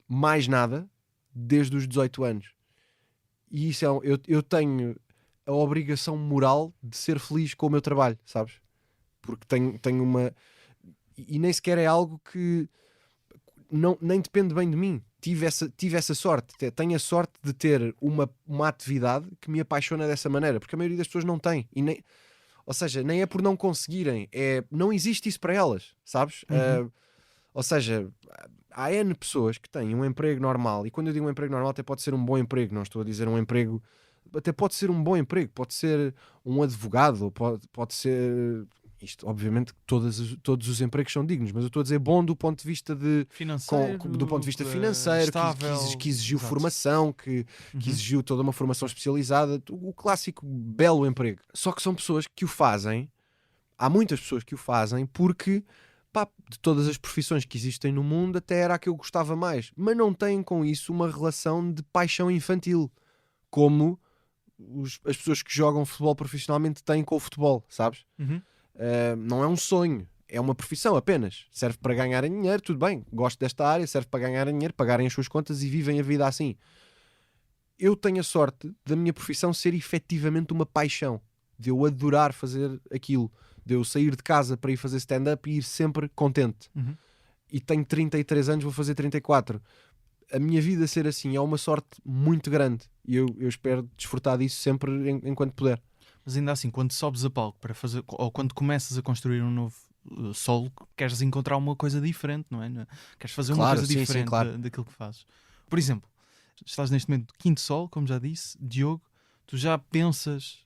mais nada, desde os 18 anos. E isso eu tenho a obrigação moral de ser feliz com o meu trabalho, sabes? Porque tenho uma... E nem sequer é algo que nem depende bem de mim. Tive essa sorte. Tenho a sorte de ter uma atividade que me apaixona dessa maneira, porque a maioria das pessoas não tem. Ou seja, nem é por não conseguirem, não existe isso para elas, sabes? Ou seja, há N pessoas que têm um emprego normal, e quando eu digo um emprego normal até pode ser um bom emprego, não estou a dizer um emprego, até pode ser um bom emprego, pode ser um advogado, pode ser... Isto, obviamente, todos os empregos são dignos, mas eu estou a dizer bom do ponto de vista do ponto de vista financeiro, estável, que exigiu exato. Formação, que exigiu toda uma formação especializada, o clássico belo emprego. Só que são pessoas que o fazem, há muitas pessoas que o fazem porque, de todas as profissões que existem no mundo, até era a que eu gostava mais, mas não têm com isso uma relação de paixão infantil, como as pessoas que jogam futebol profissionalmente têm com o futebol, sabes? Não é um sonho, é uma profissão apenas. Serve para ganharem dinheiro, tudo bem, gosto desta área, serve para ganharem dinheiro, pagarem as suas contas e vivem a vida assim. Eu tenho a sorte da minha profissão ser efetivamente uma paixão, de eu adorar fazer aquilo, de eu sair de casa para ir fazer stand-up e ir sempre contente. E tenho 33 anos, vou fazer 34. A minha vida ser assim é uma sorte muito grande e eu espero desfrutar disso sempre enquanto puder. Mas ainda assim, quando sobes a palco para fazer, ou quando começas a construir um novo solo, queres encontrar uma coisa diferente, não é? Queres fazer uma coisa diferente daquilo que fazes. Por exemplo, estás neste momento quinto solo, como já disse, Diogo, tu já pensas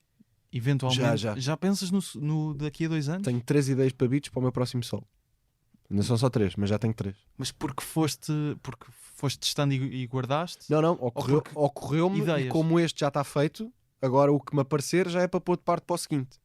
eventualmente, já pensas no daqui a 2 anos? Tenho 3 ideias para beats para o meu próximo solo. Ainda são só 3, mas já tenho 3. Mas porque foste testando e guardaste? Não, ocorreu-me ideias. E como este já está feito, agora o que me aparecer já é para pôr de parte para o seguinte.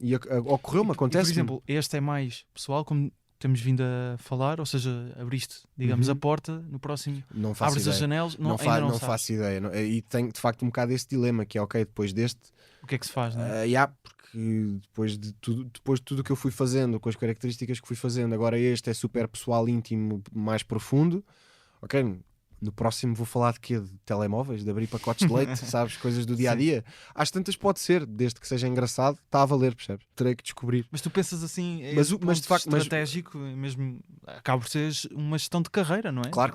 E ocorreu-me, acontece. Por exemplo, este é mais pessoal, como temos vindo a falar, ou seja, abriste, digamos, a porta, no próximo Não faço abres ideia. as janelas, Não sabes. faço ideia. E tenho de facto um bocado esse dilema, que é ok, depois deste, O que é que se faz, não é? porque depois de tudo que eu fui fazendo, com as características que fui fazendo, agora este é super pessoal, íntimo, mais profundo. Ok, no próximo vou falar de quê? De telemóveis, de abrir pacotes de leite, sabes? Coisas do dia a dia. Às tantas pode ser, desde que seja engraçado, está a valer, percebes? Terei que descobrir. Mas tu pensas assim, Mas de facto, estratégico, mesmo acaba por ser uma gestão de carreira, não é? Claro.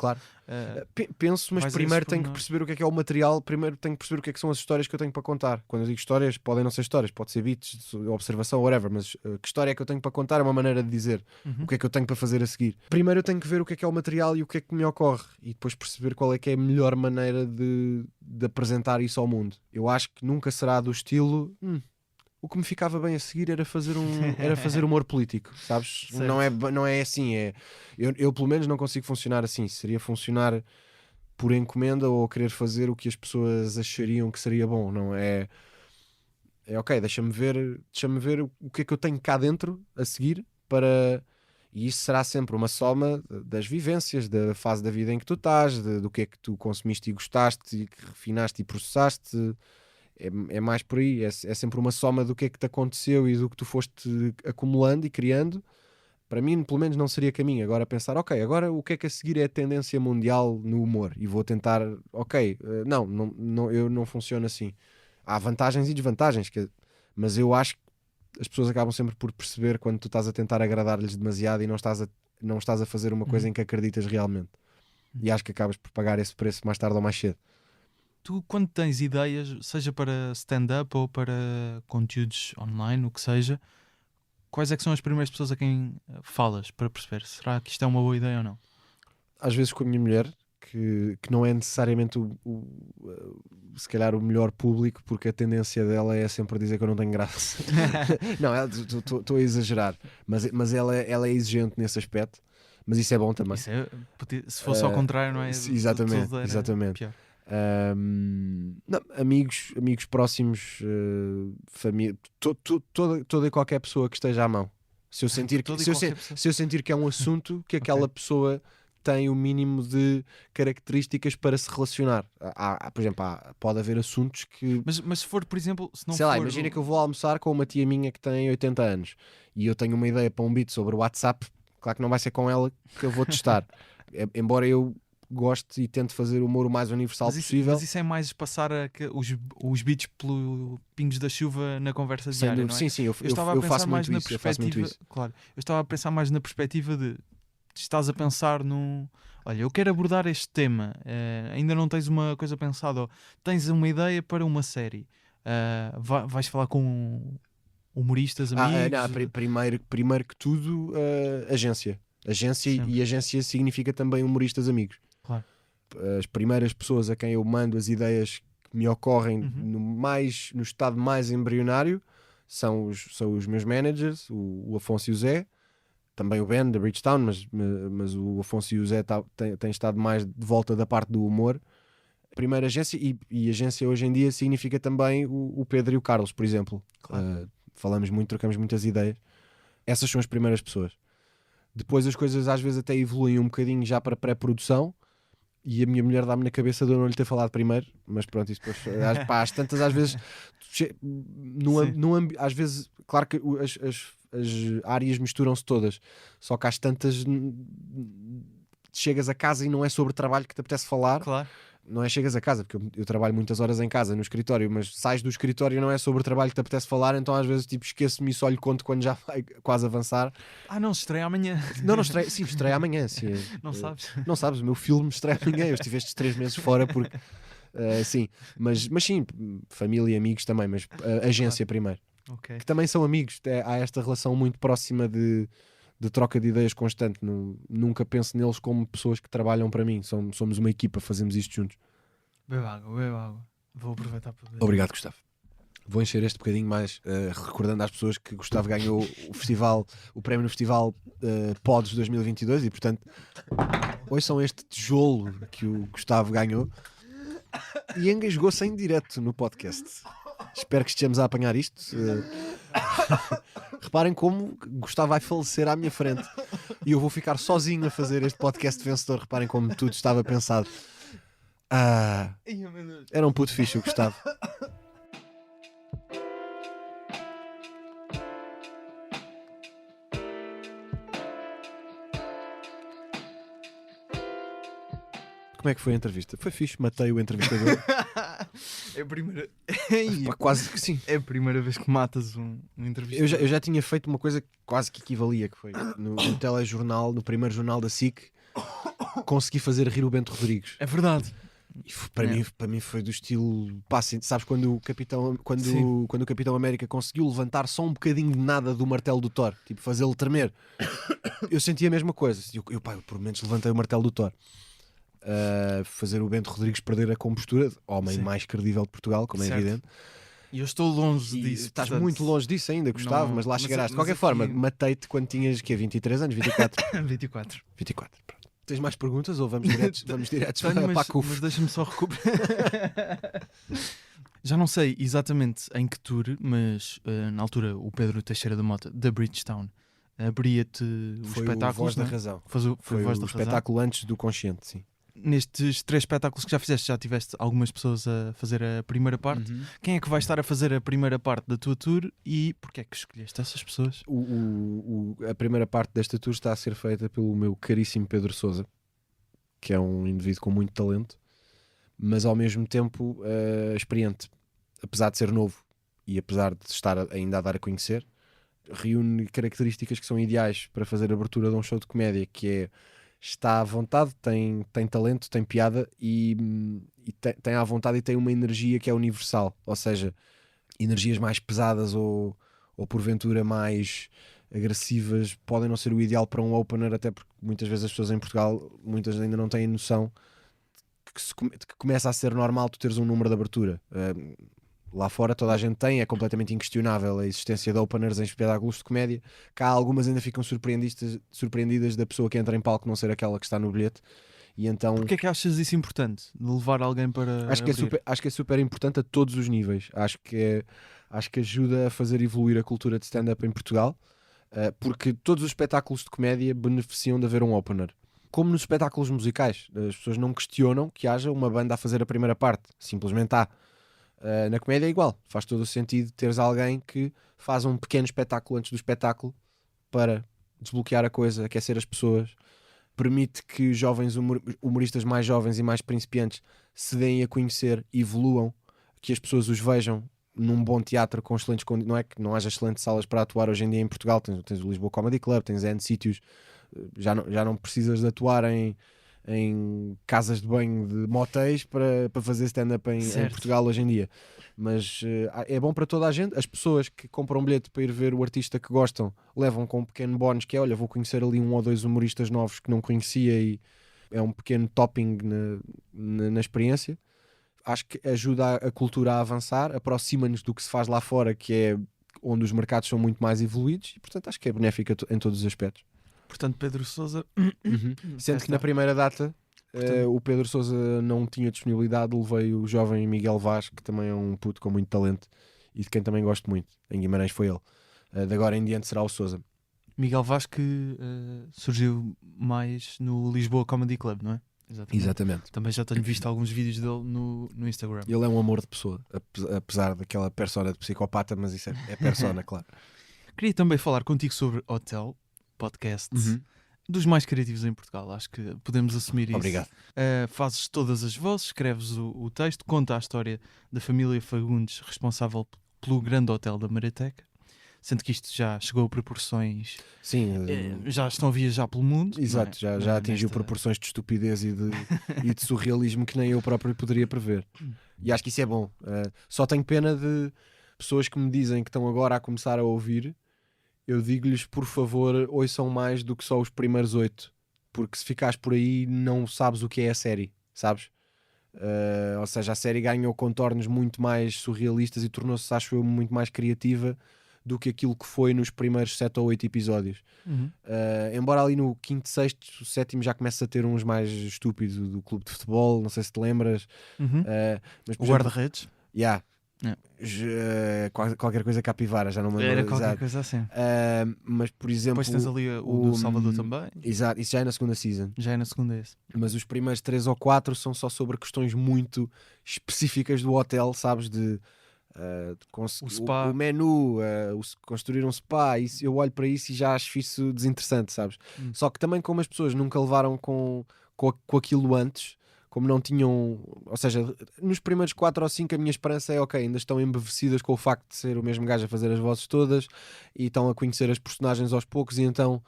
Penso, mas vais a primeiro esse tenho que pormenor. perceber o que é o material, primeiro tenho que perceber o que é que são as histórias que eu tenho para contar. Quando eu digo histórias, podem não ser histórias, pode ser beats, observação, whatever, mas que história é que eu tenho para contar é uma maneira de dizer o que é que eu tenho para fazer a seguir. Primeiro eu tenho que ver o que é o material e o que é que me ocorre e depois perceber qual é que é a melhor maneira de apresentar isso ao mundo. Eu acho que nunca será do estilo... O que me ficava bem a seguir era fazer humor político, sabes? Não é assim. Eu pelo menos não consigo funcionar assim. Seria funcionar por encomenda ou querer fazer o que as pessoas achariam que seria bom. Não é ok, deixa-me ver o que é que eu tenho cá dentro a seguir para... E isso será sempre uma soma das vivências, da fase da vida em que tu estás, do que é que tu consumiste e gostaste e que refinaste e processaste. É mais por aí, é sempre uma soma do que é que te aconteceu e do que tu foste acumulando e criando. Para mim, pelo menos, não seria caminho. Agora pensar, ok, agora o que é que a seguir é a tendência mundial no humor? E vou tentar, não, eu não funciono assim. Há vantagens e desvantagens, mas eu acho que as pessoas acabam sempre por perceber quando tu estás a tentar agradar-lhes demasiado e não estás a fazer uma coisa em que acreditas realmente. E acho que acabas por pagar esse preço mais tarde ou mais cedo. Tu, quando tens ideias, seja para stand-up ou para conteúdos online, o que seja, quais é que são as primeiras pessoas a quem falas para perceber? Será que isto é uma boa ideia ou não? Às vezes com a minha mulher, que não é necessariamente se calhar o melhor público, porque a tendência dela é sempre dizer que eu não tenho graça. Não, estou a exagerar, mas ela é exigente nesse aspecto, mas isso é bom também. Se fosse ao contrário, não é? Exatamente. Pior. Não, amigos próximos, família, toda e qualquer pessoa que esteja à mão. Se eu sentir que é um assunto que aquela pessoa tem o mínimo de características para se relacionar. Por exemplo, pode haver assuntos que... Mas se for, por exemplo... Se não sei for... lá, imagina que eu vou almoçar com uma tia minha que tem 80 anos e eu tenho uma ideia para um beat sobre o WhatsApp, claro que não vai ser com ela que eu vou testar. Embora eu goste e tente fazer o humor o mais universal possível. Mas isso é mais passar os beats pelo pingos da chuva na conversa diária, não é? Sim, eu faço muito isso. Claro, eu estava a pensar mais na perspectiva de estás a pensar num... Olha, eu quero abordar este tema, ainda não tens uma coisa pensada, ou tens uma ideia para uma série, vais falar com humoristas, amigos... Primeiro que tudo, agência. E agência significa também humoristas amigos. Claro. As primeiras pessoas a quem eu mando as ideias que me ocorrem no estado mais embrionário são os meus managers, o Afonso e o Zé, também o Ben da Bridgetown, mas o Afonso e o Zé têm estado mais de volta da parte do humor. Primeira agência, e agência hoje em dia significa também o Pedro e o Carlos, por exemplo. Claro. Falamos muito, trocamos muitas ideias. Essas são as primeiras pessoas. Depois as coisas às vezes até evoluem um bocadinho já para pré-produção e a minha mulher dá-me na cabeça de eu não lhe ter falado primeiro, mas pronto, isso depois às tantas, às vezes às vezes, claro que as áreas misturam-se todas, só que às tantas chegas a casa e não é sobre trabalho que te apetece falar. Claro. Não é chegas a casa, porque eu trabalho muitas horas em casa, no escritório, mas sais do escritório e não é sobre o trabalho que te apetece falar, então às vezes esqueço-me e só lhe conto quando já vai quase avançar. Não, estreia amanhã. Não estreia, sim, estreia amanhã. Sim. Não sabes? Não sabes, o meu filme estreia amanhã, eu estive estes 3 meses fora porque... sim, mas sim, família e amigos também, mas agência primeiro. Okay. Que também são amigos, há esta relação muito próxima de troca de ideias constante. Nunca penso neles como pessoas que trabalham para mim, somos uma equipa, fazemos isto juntos. Bebe água. Vou aproveitar para beber. Obrigado, Gustavo. Vou encher este bocadinho mais, recordando às pessoas que Gustavo ganhou o prémio no Festival Pods 2022 e portanto ouçam este tijolo que o Gustavo ganhou e engasgou-se em direto no podcast. Espero que estejamos a apanhar isto. Reparem como Gustavo vai falecer à minha frente e eu vou ficar sozinho a fazer este podcast vencedor. Reparem como tudo estava pensado. Era um puto fixe o Gustavo. Como é que foi a entrevista? Foi fixe, matei o entrevistador. É a primeira... Pá, quase que sim. É a primeira vez que matas um entrevistador. Eu já tinha feito uma coisa que quase que equivalia, que foi no telejornal, no primeiro jornal da SIC, consegui fazer rir o Bento Rodrigues. É verdade. E para mim foi do estilo... Pá, sabes quando o Capitão América conseguiu levantar só um bocadinho de nada do martelo do Thor, tipo fazê-lo tremer. Eu senti a mesma coisa. Eu por menos levantei o martelo do Thor. Fazer o Bento Rodrigues perder a compostura, homem mais credível de Portugal, como é evidente. E eu estou longe disso. Estás muito longe disso ainda, Gustavo, mas lá chegarás. De qualquer forma, matei-te quando tinhas 23 anos, 24? 24. 24, pronto. Tens mais perguntas ou vamos diretos Tenho, para a CUF? Mas deixa-me só recuperar. Já não sei exatamente em que tour, mas na altura o Pedro Teixeira da Mota, da Bridgetown, abria-te os espetáculos. O Voz da Razão. Foi o Voz da espetáculo antes do Consciente, sim. Nestes 3 espetáculos que já fizeste, já tiveste algumas pessoas a fazer a primeira parte. Quem é que vai estar a fazer a primeira parte da tua tour e porquê é que escolheste essas pessoas? A primeira parte desta tour está a ser feita pelo meu caríssimo Pedro Sousa, que é um indivíduo com muito talento, mas ao mesmo tempo experiente, apesar de ser novo e apesar de estar ainda a dar a conhecer, reúne características que são ideais para fazer a abertura de um show de comédia, que é: está à vontade, tem talento, tem piada e tem à vontade e tem uma energia que é universal. Ou seja, energias mais pesadas ou porventura mais agressivas podem não ser o ideal para um opener, até porque muitas vezes as pessoas em Portugal, muitas ainda não têm noção de que começa a ser normal tu teres um número de abertura. Lá fora toda a gente tem, é completamente inquestionável a existência de openers em espetáculos de comédia. Cá algumas ainda ficam surpreendidas da pessoa que entra em palco não ser aquela que está no bilhete. E então... Porquê é que achas isso importante? De levar alguém para acho que é super importante a todos os níveis. Acho que ajuda a fazer evoluir a cultura de stand-up em Portugal, porque todos os espetáculos de comédia beneficiam de haver um opener. Como nos espetáculos musicais, as pessoas não questionam que haja uma banda a fazer a primeira parte, simplesmente há. Na comédia é igual, faz todo o sentido teres alguém que faz um pequeno espetáculo antes do espetáculo para desbloquear a coisa, aquecer as pessoas, permite que jovens humoristas mais jovens e mais principiantes se deem a conhecer, evoluam, que as pessoas os vejam num bom teatro com excelentes condições. Não é que não haja excelentes salas para atuar hoje em dia em Portugal, tens o Lisboa Comedy Club, tens N sítios, já não precisas de atuar em casas de banho de motéis para fazer stand-up em Portugal hoje em dia. Mas é bom para toda a gente. As pessoas que compram um bilhete para ir ver o artista que gostam levam com um pequeno bónus que é: olha, vou conhecer ali 1 ou 2 humoristas novos que não conhecia, e é um pequeno topping na experiência. Acho que ajuda a cultura a avançar, aproxima-nos do que se faz lá fora, que é onde os mercados são muito mais evoluídos, e portanto acho que é benéfica em todos os aspectos. Portanto, Pedro Sousa... Sendo que na primeira data o Pedro Sousa não tinha disponibilidade, levei o jovem Miguel Vaz, que também é um puto com muito talento e de quem também gosto muito. Em Guimarães foi ele. De agora em diante será o Sousa. Miguel Vaz, que surgiu mais no Lisboa Comedy Club, não é? Exatamente. Também já tenho visto alguns vídeos dele no Instagram. Ele é um amor de pessoa, apesar daquela persona de psicopata, mas isso é persona, claro. Queria também falar contigo sobre Hotel Podcast, dos mais criativos em Portugal. Acho que podemos assumir isso. Obrigado. Fazes todas as vozes, escreves o texto, conta a história da família Fagundes, responsável pelo grande hotel da Marateca. Sendo que isto já chegou a proporções... Sim. Já estão a viajar pelo mundo. Exato, já atingiu proporções de estupidez e de surrealismo que nem eu próprio poderia prever. E acho que isso é bom. Só tenho pena de pessoas que me dizem que estão agora a começar a ouvir. Eu digo-lhes, por favor, ouçam mais do que só os primeiros 8. Porque se ficares por aí não sabes o que é a série, sabes? Ou seja, a série ganhou contornos muito mais surrealistas e tornou-se, acho eu, muito mais criativa do que aquilo que foi nos primeiros 7 ou 8 episódios. Embora ali no 5º, 6º, 7º já comece a ter uns mais estúpidos, do clube de futebol, não sei se te lembras. Mas, o guarda-redes. Qualquer coisa capivara, já não me lembro. Era qualquer coisa assim. Mas, por exemplo... Depois tens ali o do Salvador também. Exato, isso já é na segunda season. Já é na segunda esse. Mas os primeiros 3 ou 4 são só sobre questões muito específicas do hotel, sabes? O spa. O menu, construir um spa. Isso, eu olho para isso e já acho isso desinteressante, sabes? Só que também como as pessoas nunca levaram com aquilo antes, como não tinham... Ou seja, nos primeiros 4 ou 5 a minha esperança é ok, ainda estão embevecidas com o facto de ser o mesmo gajo a fazer as vozes todas e estão a conhecer as personagens aos poucos e então...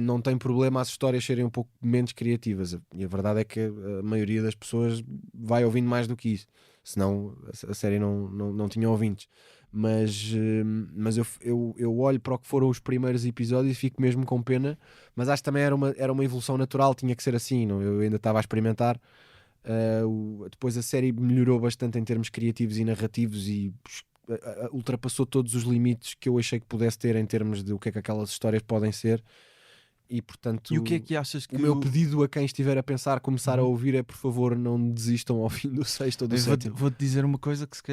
não tem problema as histórias serem um pouco menos criativas, e a verdade é que a maioria das pessoas vai ouvindo mais do que isso, senão a série não tinha ouvintes. Mas eu olho para o que foram os primeiros episódios e fico mesmo com pena, mas acho que também era uma evolução natural, tinha que ser assim, não? Eu ainda estava a experimentar. Depois a série melhorou bastante em termos criativos e narrativos e ultrapassou todos os limites que eu achei que pudesse ter em termos de o que é que aquelas histórias podem ser. E portanto, E o que é que achas que o meu pedido a quem estiver a pensar começar a ouvir é, por favor, não desistam ao fim do 6º ou do 7º. Vou-te dizer uma coisa que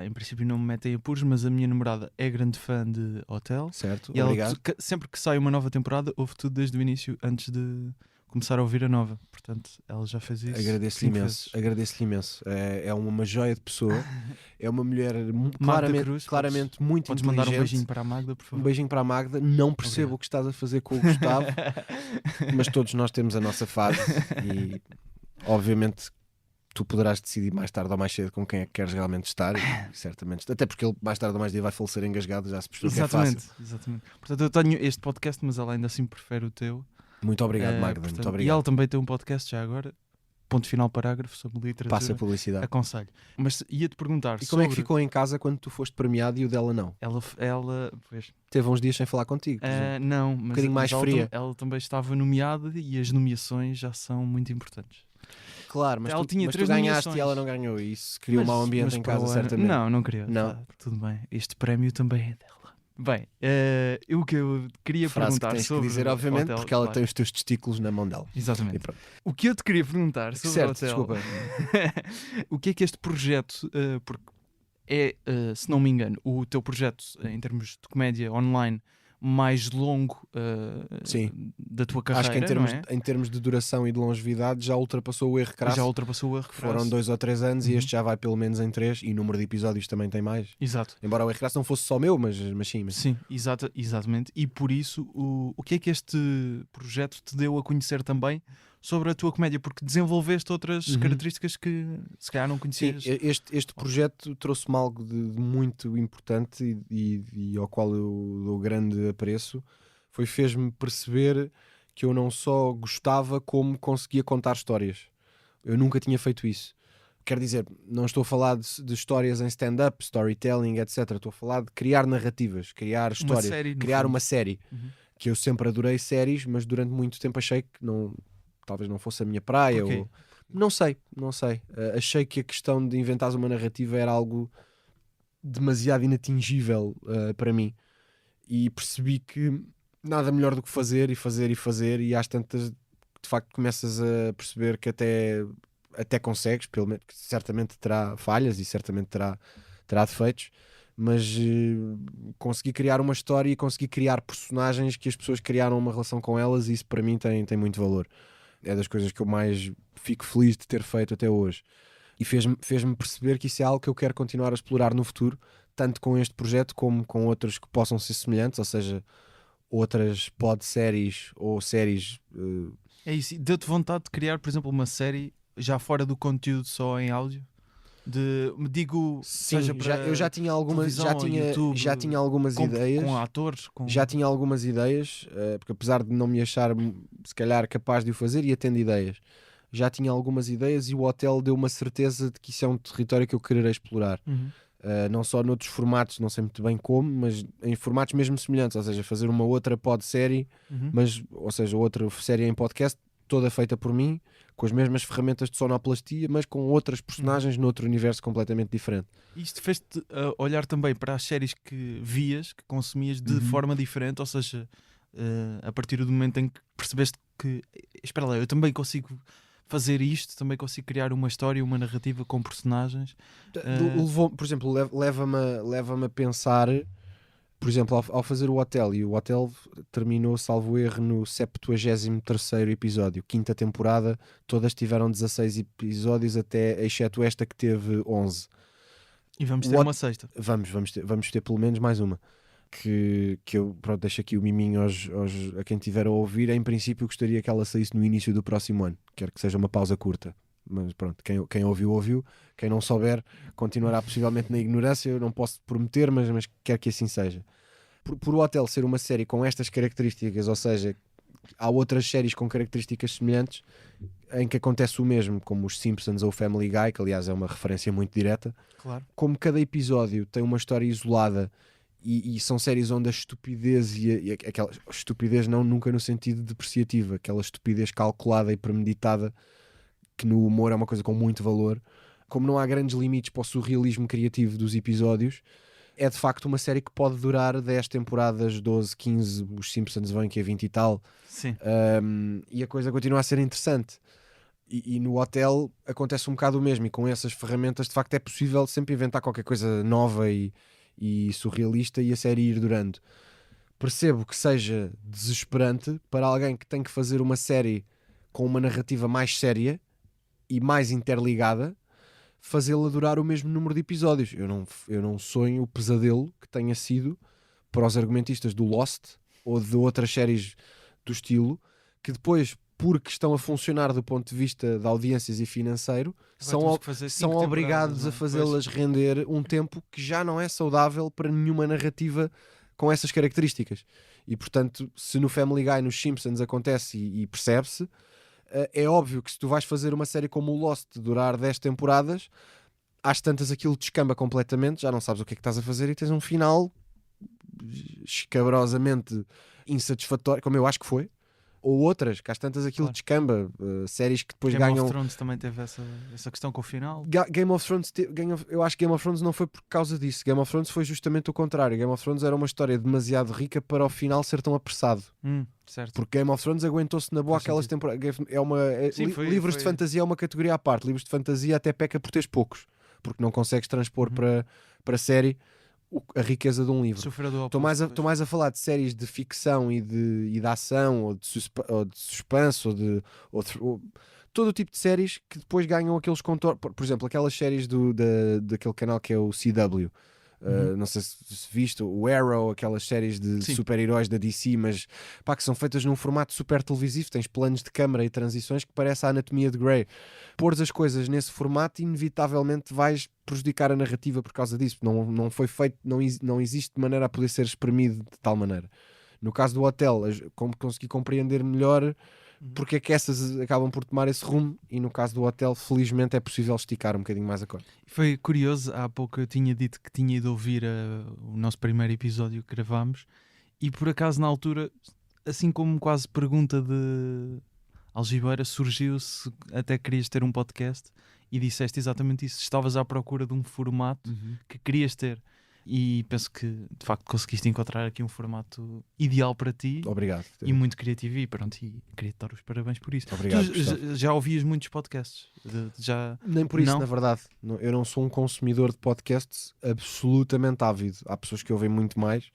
em princípio não me metem apuros, mas a minha namorada é grande fã de Hotel. Certo, e obrigado. Ela, sempre que sai uma nova temporada, ouve tudo desde o início, antes de começar a ouvir a nova. Portanto, ela já fez isso. Agradeço-lhe imenso. É uma joia de pessoa. É uma mulher Cruz, claramente muito podes inteligente. Mandar um beijinho para a Magda, por favor. Um beijinho para a Magda. Não percebo o que estás a fazer com o Gustavo, mas todos nós temos a nossa fase e obviamente tu poderás decidir mais tarde ou mais cedo com quem é que queres realmente estar, e certamente, até porque ele mais tarde ou mais dia vai falecer engasgado, já se percebeu que é fácil. Exatamente. Portanto, eu tenho este podcast, mas ela ainda assim prefere o teu. Muito obrigado, Magda. Portanto, muito obrigado. E ela também tem um podcast já agora. Ponto final parágrafo sobre literatura. Passa a publicidade. Aconselho. Mas ia-te perguntar e como é que ficou em casa quando tu foste premiado e o dela não? Ela pois... Teve uns dias sem falar contigo. Não, mas, um bocadinho mais fria. Ela também estava nomeada e as nomeações já são muito importantes. Claro, mas ela tu ganhaste nomeações. E ela não ganhou. E isso criou um mau ambiente em casa, certamente. Não criou. Não. Tá, tudo bem. Este prémio também é dela. Bem, o que eu queria perguntar que tens sobre que dizer, obviamente, Hotel, porque ela tem os teus testículos na mão dela. Exatamente. O que eu te queria perguntar sobre o Hotel... Desculpa. O que é que este projeto... porque é, se não me engano, o teu projeto em termos de comédia online mais longo da tua carreira. Acho que em termos de duração e de longevidade já ultrapassou o erro crasso. Foram 2 ou 3 anos e este já vai pelo menos em 3 e o número de episódios também tem mais. Exato. Embora o erro crasso não fosse só meu, mas sim. Sim, exatamente. E por isso, o que é que este projeto te deu a conhecer também sobre a tua comédia? Porque desenvolveste outras características que se calhar não conhecias. Sim, este projeto trouxe-me algo de muito importante e ao qual eu dou grande apreço. Fez-me perceber que eu não só gostava, como conseguia contar histórias. Eu nunca tinha feito isso. Quer dizer, não estou a falar de histórias em stand-up, storytelling, etc. Estou a falar de criar narrativas, criar histórias, criar uma série. Que eu sempre adorei séries, mas durante muito tempo achei que talvez não fosse a minha praia. Ou... Não sei. Achei que a questão de inventares uma narrativa era algo demasiado inatingível para mim. E percebi que nada melhor do que fazer, e às tantas, de facto, começas a perceber que até consegues, pelo menos, que certamente terá falhas e certamente terá defeitos, mas consegui criar uma história e consegui criar personagens que as pessoas criaram uma relação com elas, e isso para mim tem muito valor. É das coisas que eu mais fico feliz de ter feito até hoje. E fez-me perceber que isso é algo que eu quero continuar a explorar no futuro, tanto com este projeto como com outros que possam ser semelhantes, ou seja, outras pod-séries ou séries. É isso. Deu-te vontade de criar, por exemplo, uma série já fora do conteúdo só em áudio? Sim, seja para eu já tinha algumas, YouTube, já tinha algumas ideias. Com atores? Já tinha algumas ideias, porque apesar de não me achar se calhar capaz de o fazer, ia tendo ideias. Já tinha algumas ideias e o Hotel deu uma certeza de que isso é um território que eu quererei explorar. Não só noutros formatos, não sei muito bem como, mas em formatos mesmo semelhantes, ou seja, fazer uma outra pod-série, ou seja, outra série em podcast, toda feita por mim, com as mesmas ferramentas de sonoplastia, mas com outras personagens noutro universo completamente diferente. Isto fez-te olhar também para as séries que vias, que consumias de forma diferente, ou seja, a partir do momento em que percebeste que, espera lá, eu também consigo fazer isto, também consigo criar uma história, uma narrativa com personagens. Por exemplo, leva-me a pensar, por exemplo, ao fazer o Hotel, e o Hotel terminou, salvo erro, no 73º episódio, 5ª temporada, todas tiveram 16 episódios, até, exceto esta que teve 11. E vamos ter uma sexta. Vamos ter pelo menos mais uma. Que eu, pronto, deixo aqui o miminho a quem tiver a ouvir. Em princípio gostaria que ela saísse no início do próximo ano. Quero que seja uma pausa curta. Mas pronto, quem ouviu. Quem não souber, continuará possivelmente na ignorância. Eu não posso prometer, mas quero que assim seja. Por o Hotel ser uma série com estas características, ou seja, há outras séries com características semelhantes em que acontece o mesmo, como os Simpsons ou Family Guy, que aliás é uma referência muito direta. Claro. Como cada episódio tem uma história isolada e são séries onde a estupidez e aquela estupidez não nunca no sentido depreciativo, aquela estupidez calculada e premeditada, que no humor é uma coisa com muito valor, como não há grandes limites para o surrealismo criativo dos episódios, é de facto uma série que pode durar 10 temporadas, 12, 15, os Simpsons vêm que é 20 e tal. Sim. E a coisa continua a ser interessante. E no Hotel acontece um bocado o mesmo, e com essas ferramentas de facto é possível sempre inventar qualquer coisa nova e surrealista, e a série ir durando. Percebo que seja desesperante para alguém que tem que fazer uma série com uma narrativa mais séria e mais interligada, fazê-la durar o mesmo número de episódios. Eu não sonho o pesadelo que tenha sido para os argumentistas do Lost ou de outras séries do estilo, que depois, porque estão a funcionar do ponto de vista de audiências e financeiro, são obrigados a fazê-las render um tempo que já não é saudável para nenhuma narrativa com essas características. E portanto, se no Family Guy, nos Simpsons acontece e percebe-se, é óbvio que se tu vais fazer uma série como o Lost durar 10 temporadas, às tantas aquilo descamba completamente, já não sabes o que é que estás a fazer e tens um final escabrosamente insatisfatório, como eu acho que foi. Ou outras, que às tantas aquilo descamba, séries que depois ganham... Game of Thrones também teve essa questão com o final. Game of Thrones, eu acho que Game of Thrones não foi por causa disso. Game of Thrones foi justamente o contrário. Game of Thrones era uma história demasiado rica para o final ser tão apressado. Certo. Porque Game of Thrones aguentou-se na boa aquelas temporadas. Livros de fantasia é uma categoria à parte. Livros de fantasia até peca por teres poucos, porque não consegues transpor para série a riqueza de um livro. Estou mais a falar de séries de ficção e de ação, ou de suspense, ou todo o tipo de séries que depois ganham aqueles contornos. Por exemplo, aquelas séries daquele canal que é o CW. Não sei se viste o Arrow, aquelas séries de super-heróis da DC, mas pá, que são feitas num formato super televisivo, tens planos de câmara e transições que parece a Anatomia de Grey. Pôres as coisas nesse formato, inevitavelmente vais prejudicar a narrativa por causa disso. Não foi feito, não existe maneira a poder ser espremido de tal maneira. No caso do Hotel, como consegui compreender melhor porque é que essas acabam por tomar esse rumo, e no caso do Hotel, felizmente é possível esticar um bocadinho mais a coisa. Foi curioso, há pouco eu tinha dito que tinha ido ouvir o nosso primeiro episódio que gravámos, e por acaso na altura, assim como quase pergunta de algibeira, surgiu se até querias ter um podcast, e disseste exatamente isso, estavas à procura de um formato que querias ter. E penso que de facto conseguiste encontrar aqui um formato ideal para ti. Obrigado. E muito criativo, e pronto, e queria-te dar os parabéns por isso. Obrigado. Tu já ouvias muitos podcasts? Nem por isso, não? Na verdade. Eu não sou um consumidor de podcasts absolutamente ávido. Há pessoas que ouvem muito mais.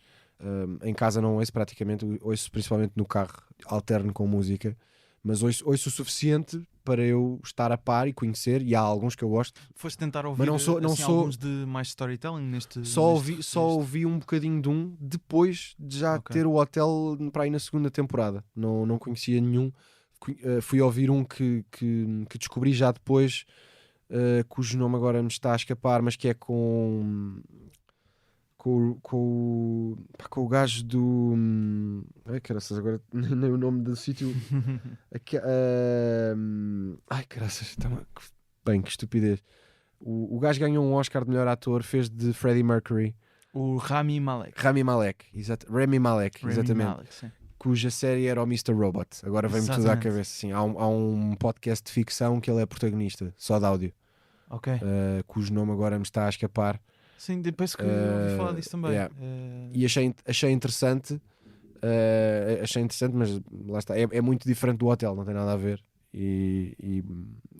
Em casa não ouço praticamente, ouço principalmente no carro, alterno com música, mas ouço o suficiente para eu estar a par e conhecer, e há alguns que eu gosto. Foste tentar ouvir, mas não sou alguns de mais storytelling neste... Só ouvi um bocadinho de um depois de já ter o Hotel para aí na segunda temporada. Não conhecia nenhum. Fui ouvir um que descobri já depois, cujo nome agora me está a escapar, mas que é com o gajo do... Ai, caraças, agora nem o nome do sítio. Ai, caraças, bem, que estupidez. O gajo ganhou um Oscar de melhor ator, fez de Freddie Mercury. O Rami Malek. Rami Malek, exatamente. Sim. Cuja série era o Mr. Robot. Agora vem-me tudo à cabeça. Sim, há um podcast de ficção que ele é protagonista, só de áudio. Cujo nome agora me está a escapar. Sim, depois que ouvi falar disso também. E achei interessante, mas lá está, é muito diferente do Hotel, não tem nada a ver. e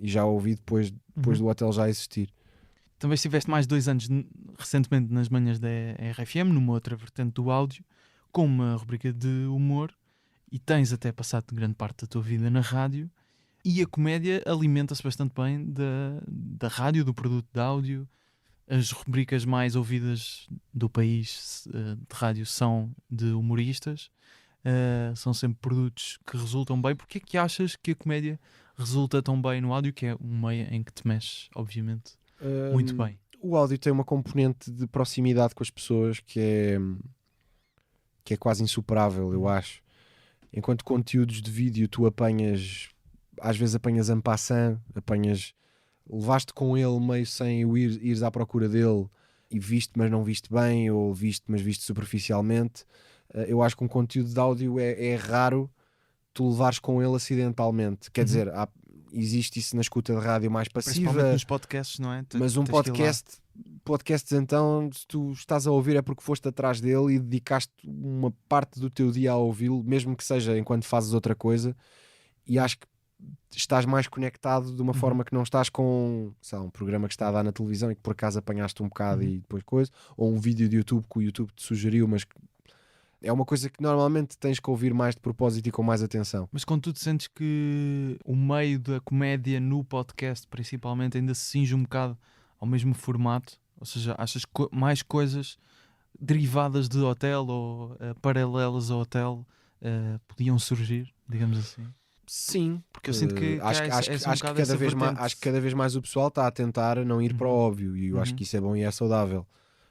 já ouvi depois do Hotel já existir. Também estiveste mais 2 anos recentemente nas manhãs da RFM, numa outra vertente do áudio, com uma rubrica de humor, e tens até passado grande parte da tua vida na rádio, e a comédia alimenta-se bastante bem da rádio, do produto de áudio. As rubricas mais ouvidas do país de rádio são de humoristas, são sempre produtos que resultam bem. Porquê é que achas que a comédia resulta tão bem no áudio, que é um meio em que te mexes, obviamente, muito bem? O áudio tem uma componente de proximidade com as pessoas que é quase insuperável, eu acho. Enquanto conteúdos de vídeo tu às vezes apanhas en passant, levaste com ele meio sem ires à procura dele, e viste mas não viste bem, ou viste mas viste superficialmente. Eu acho que um conteúdo de áudio é raro tu levares com ele acidentalmente. Quer dizer, existe isso na escuta de rádio mais passiva. Principalmente nos podcasts, não é? Mas um podcasts então, se tu estás a ouvir é porque foste atrás dele e dedicaste uma parte do teu dia a ouvi-lo, mesmo que seja enquanto fazes outra coisa, e acho que estás mais conectado de uma forma que não estás com, sei lá, um programa que está a dar na televisão e que por acaso apanhaste um bocado e depois coisa, ou um vídeo de YouTube que o YouTube te sugeriu, mas que é uma coisa que normalmente tens que ouvir mais de propósito e com mais atenção. Mas quando tu sentes que o meio da comédia no podcast principalmente ainda se cinge um bocado ao mesmo formato, ou seja, achas mais coisas derivadas de Hotel ou paralelas ao Hotel podiam surgir, digamos assim? Sim, porque eu sinto que acho que cada vez mais o pessoal está a tentar não ir para o óbvio, e eu acho que isso é bom e é saudável.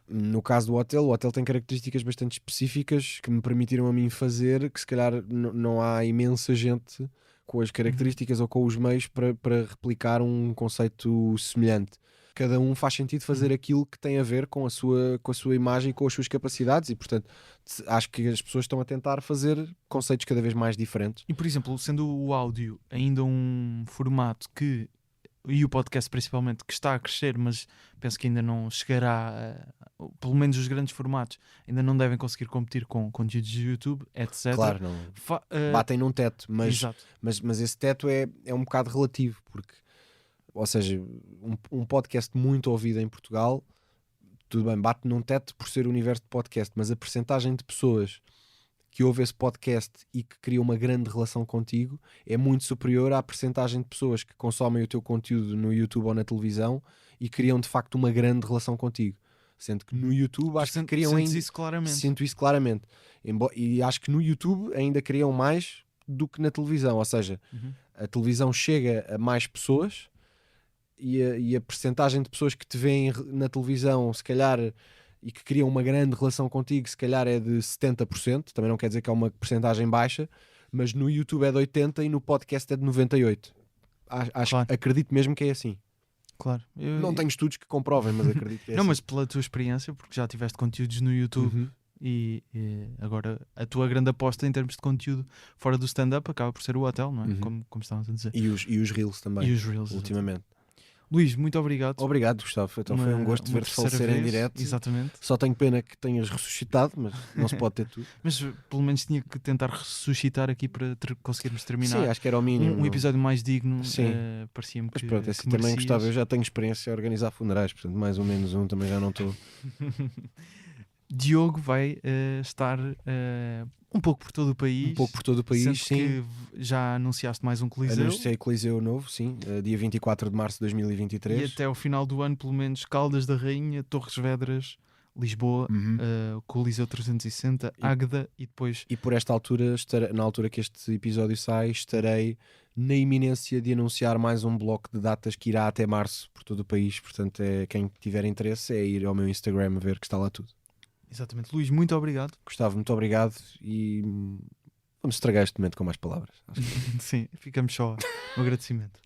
No caso do Hotel, o Hotel tem características bastante específicas que me permitiram a mim fazer, que se calhar não há imensa gente com as características ou com os meios para replicar um conceito semelhante. Cada um faz sentido fazer aquilo que tem a ver com a sua imagem e com as suas capacidades, e portanto acho que as pessoas estão a tentar fazer conceitos cada vez mais diferentes. E por exemplo, sendo o áudio ainda um formato que, e o podcast principalmente, que está a crescer, mas penso que ainda não chegará pelo menos os grandes formatos ainda não devem conseguir competir com conteúdos de YouTube, etc. Claro, não batem num teto, mas esse teto é um bocado relativo, porque, ou seja, um podcast muito ouvido em Portugal, tudo bem, bate num teto por ser o universo de podcast, mas a percentagem de pessoas que ouve esse podcast e que cria uma grande relação contigo é muito superior à percentagem de pessoas que consomem o teu conteúdo no YouTube ou na televisão e criam de facto uma grande relação contigo. Sendo que no YouTube acho que criam ainda... isso claramente. Sinto isso claramente. E acho que no YouTube ainda criam mais do que na televisão. Ou seja, a televisão chega a mais pessoas e a percentagem de pessoas que te veem na televisão, se calhar, e que criam uma grande relação contigo, se calhar é de 70%. Também não quer dizer que é uma percentagem baixa, mas no YouTube é de 80% e no podcast é de 98%. Claro. Acredito mesmo que é assim. Claro. Não tenho estudos que comprovem, mas acredito que é não, assim. Mas pela tua experiência, porque já tiveste conteúdos no YouTube e agora a tua grande aposta em termos de conteúdo fora do stand-up acaba por ser o Hotel, não é? Como estávamos a dizer. E os Reels também. E os Reels, ultimamente. Luís, muito obrigado. Obrigado, Gustavo. Então foi um gosto ver-te falecer em direto. Exatamente. Só tenho pena que tenhas ressuscitado, mas não se pode ter tudo. Mas pelo menos tinha que tentar ressuscitar aqui para conseguirmos terminar. Sim, acho que era o mínimo. Um episódio mais digno. Parecia-me que. Mas pronto, assim que também merecias. gostava. Eu já tenho experiência a organizar funerais, portanto, mais ou menos também já não estou. Diogo vai estar um pouco por todo o país. Um pouco por todo o país, sim. Que já anunciaste mais um Coliseu. Anunciei Coliseu novo, sim, dia 24 de março de 2023. E até ao final do ano, pelo menos, Caldas da Rainha, Torres Vedras, Lisboa, Coliseu 360, Águeda e depois... E por esta altura, na altura que este episódio sai, estarei na iminência de anunciar mais um bloco de datas que irá até março por todo o país. Portanto, quem tiver interesse é ir ao meu Instagram ver que está lá tudo. Exatamente. Luís, muito obrigado. Gustavo, muito obrigado e vamos estragar este momento com mais palavras. Sim, ficamos só no agradecimento.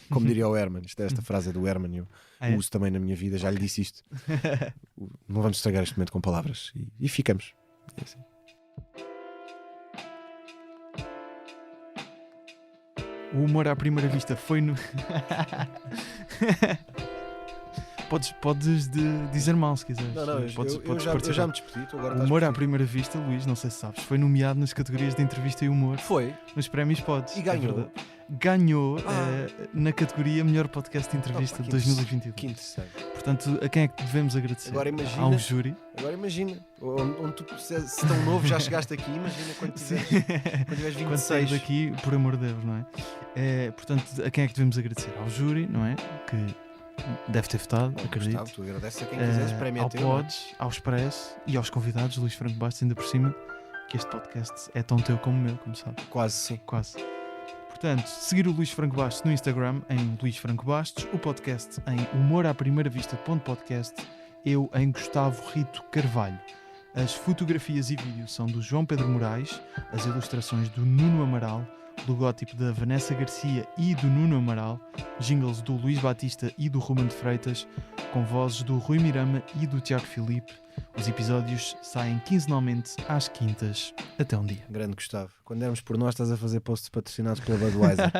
Como diria o Herman, esta frase é do Herman, eu uso também na minha vida, já lhe disse isto. Não vamos estragar este momento com palavras e ficamos. É assim. O humor à primeira vista foi no... Podes dizer mal se quiseres. Não, eu já me despedi. Tu agora o Humor à Primeira Vista, Luís, não sei se sabes, foi nomeado nas categorias de entrevista e humor. Foi. Nos prémios Pods. E ganhou. Ganhou na categoria Melhor Podcast de Entrevista de 2022. Que interessante. Portanto, a quem é que devemos agradecer? Agora imagina. Ao júri. Agora imagina. Onde tu, se tão novo já chegaste aqui, imagina quando tiveres 26. Quando sair daqui, por amor de Deus, não é? Portanto, a quem é que devemos agradecer? Ao júri, não é? Que deve ter votado, acredito. Tu agradeces a quem quiseres, prémio ao teu, Pods, ao Expresso e aos convidados, Luís Franco Bastos, ainda por cima, que este podcast é tão teu como o meu, como sabes. Quase, sim. Quase. Portanto, seguir o Luís Franco Bastos no Instagram em Luís Franco Bastos, o podcast em humoraprimeira-vista.podcast, eu em Gustavo Rito Carvalho. As fotografias e vídeos são do João Pedro Moraes, as ilustrações do Nuno Amaral, logótipo da Vanessa Garcia e do Nuno Amaral, jingles do Luís Batista e do Ruben de Freitas, com vozes do Rui Mirama e do Tiago Filipe. Os episódios saem quinzenalmente às quintas. Até um dia. Grande Gustavo. Quando dermos por nós, estás a fazer posts patrocinados pela Budweiser.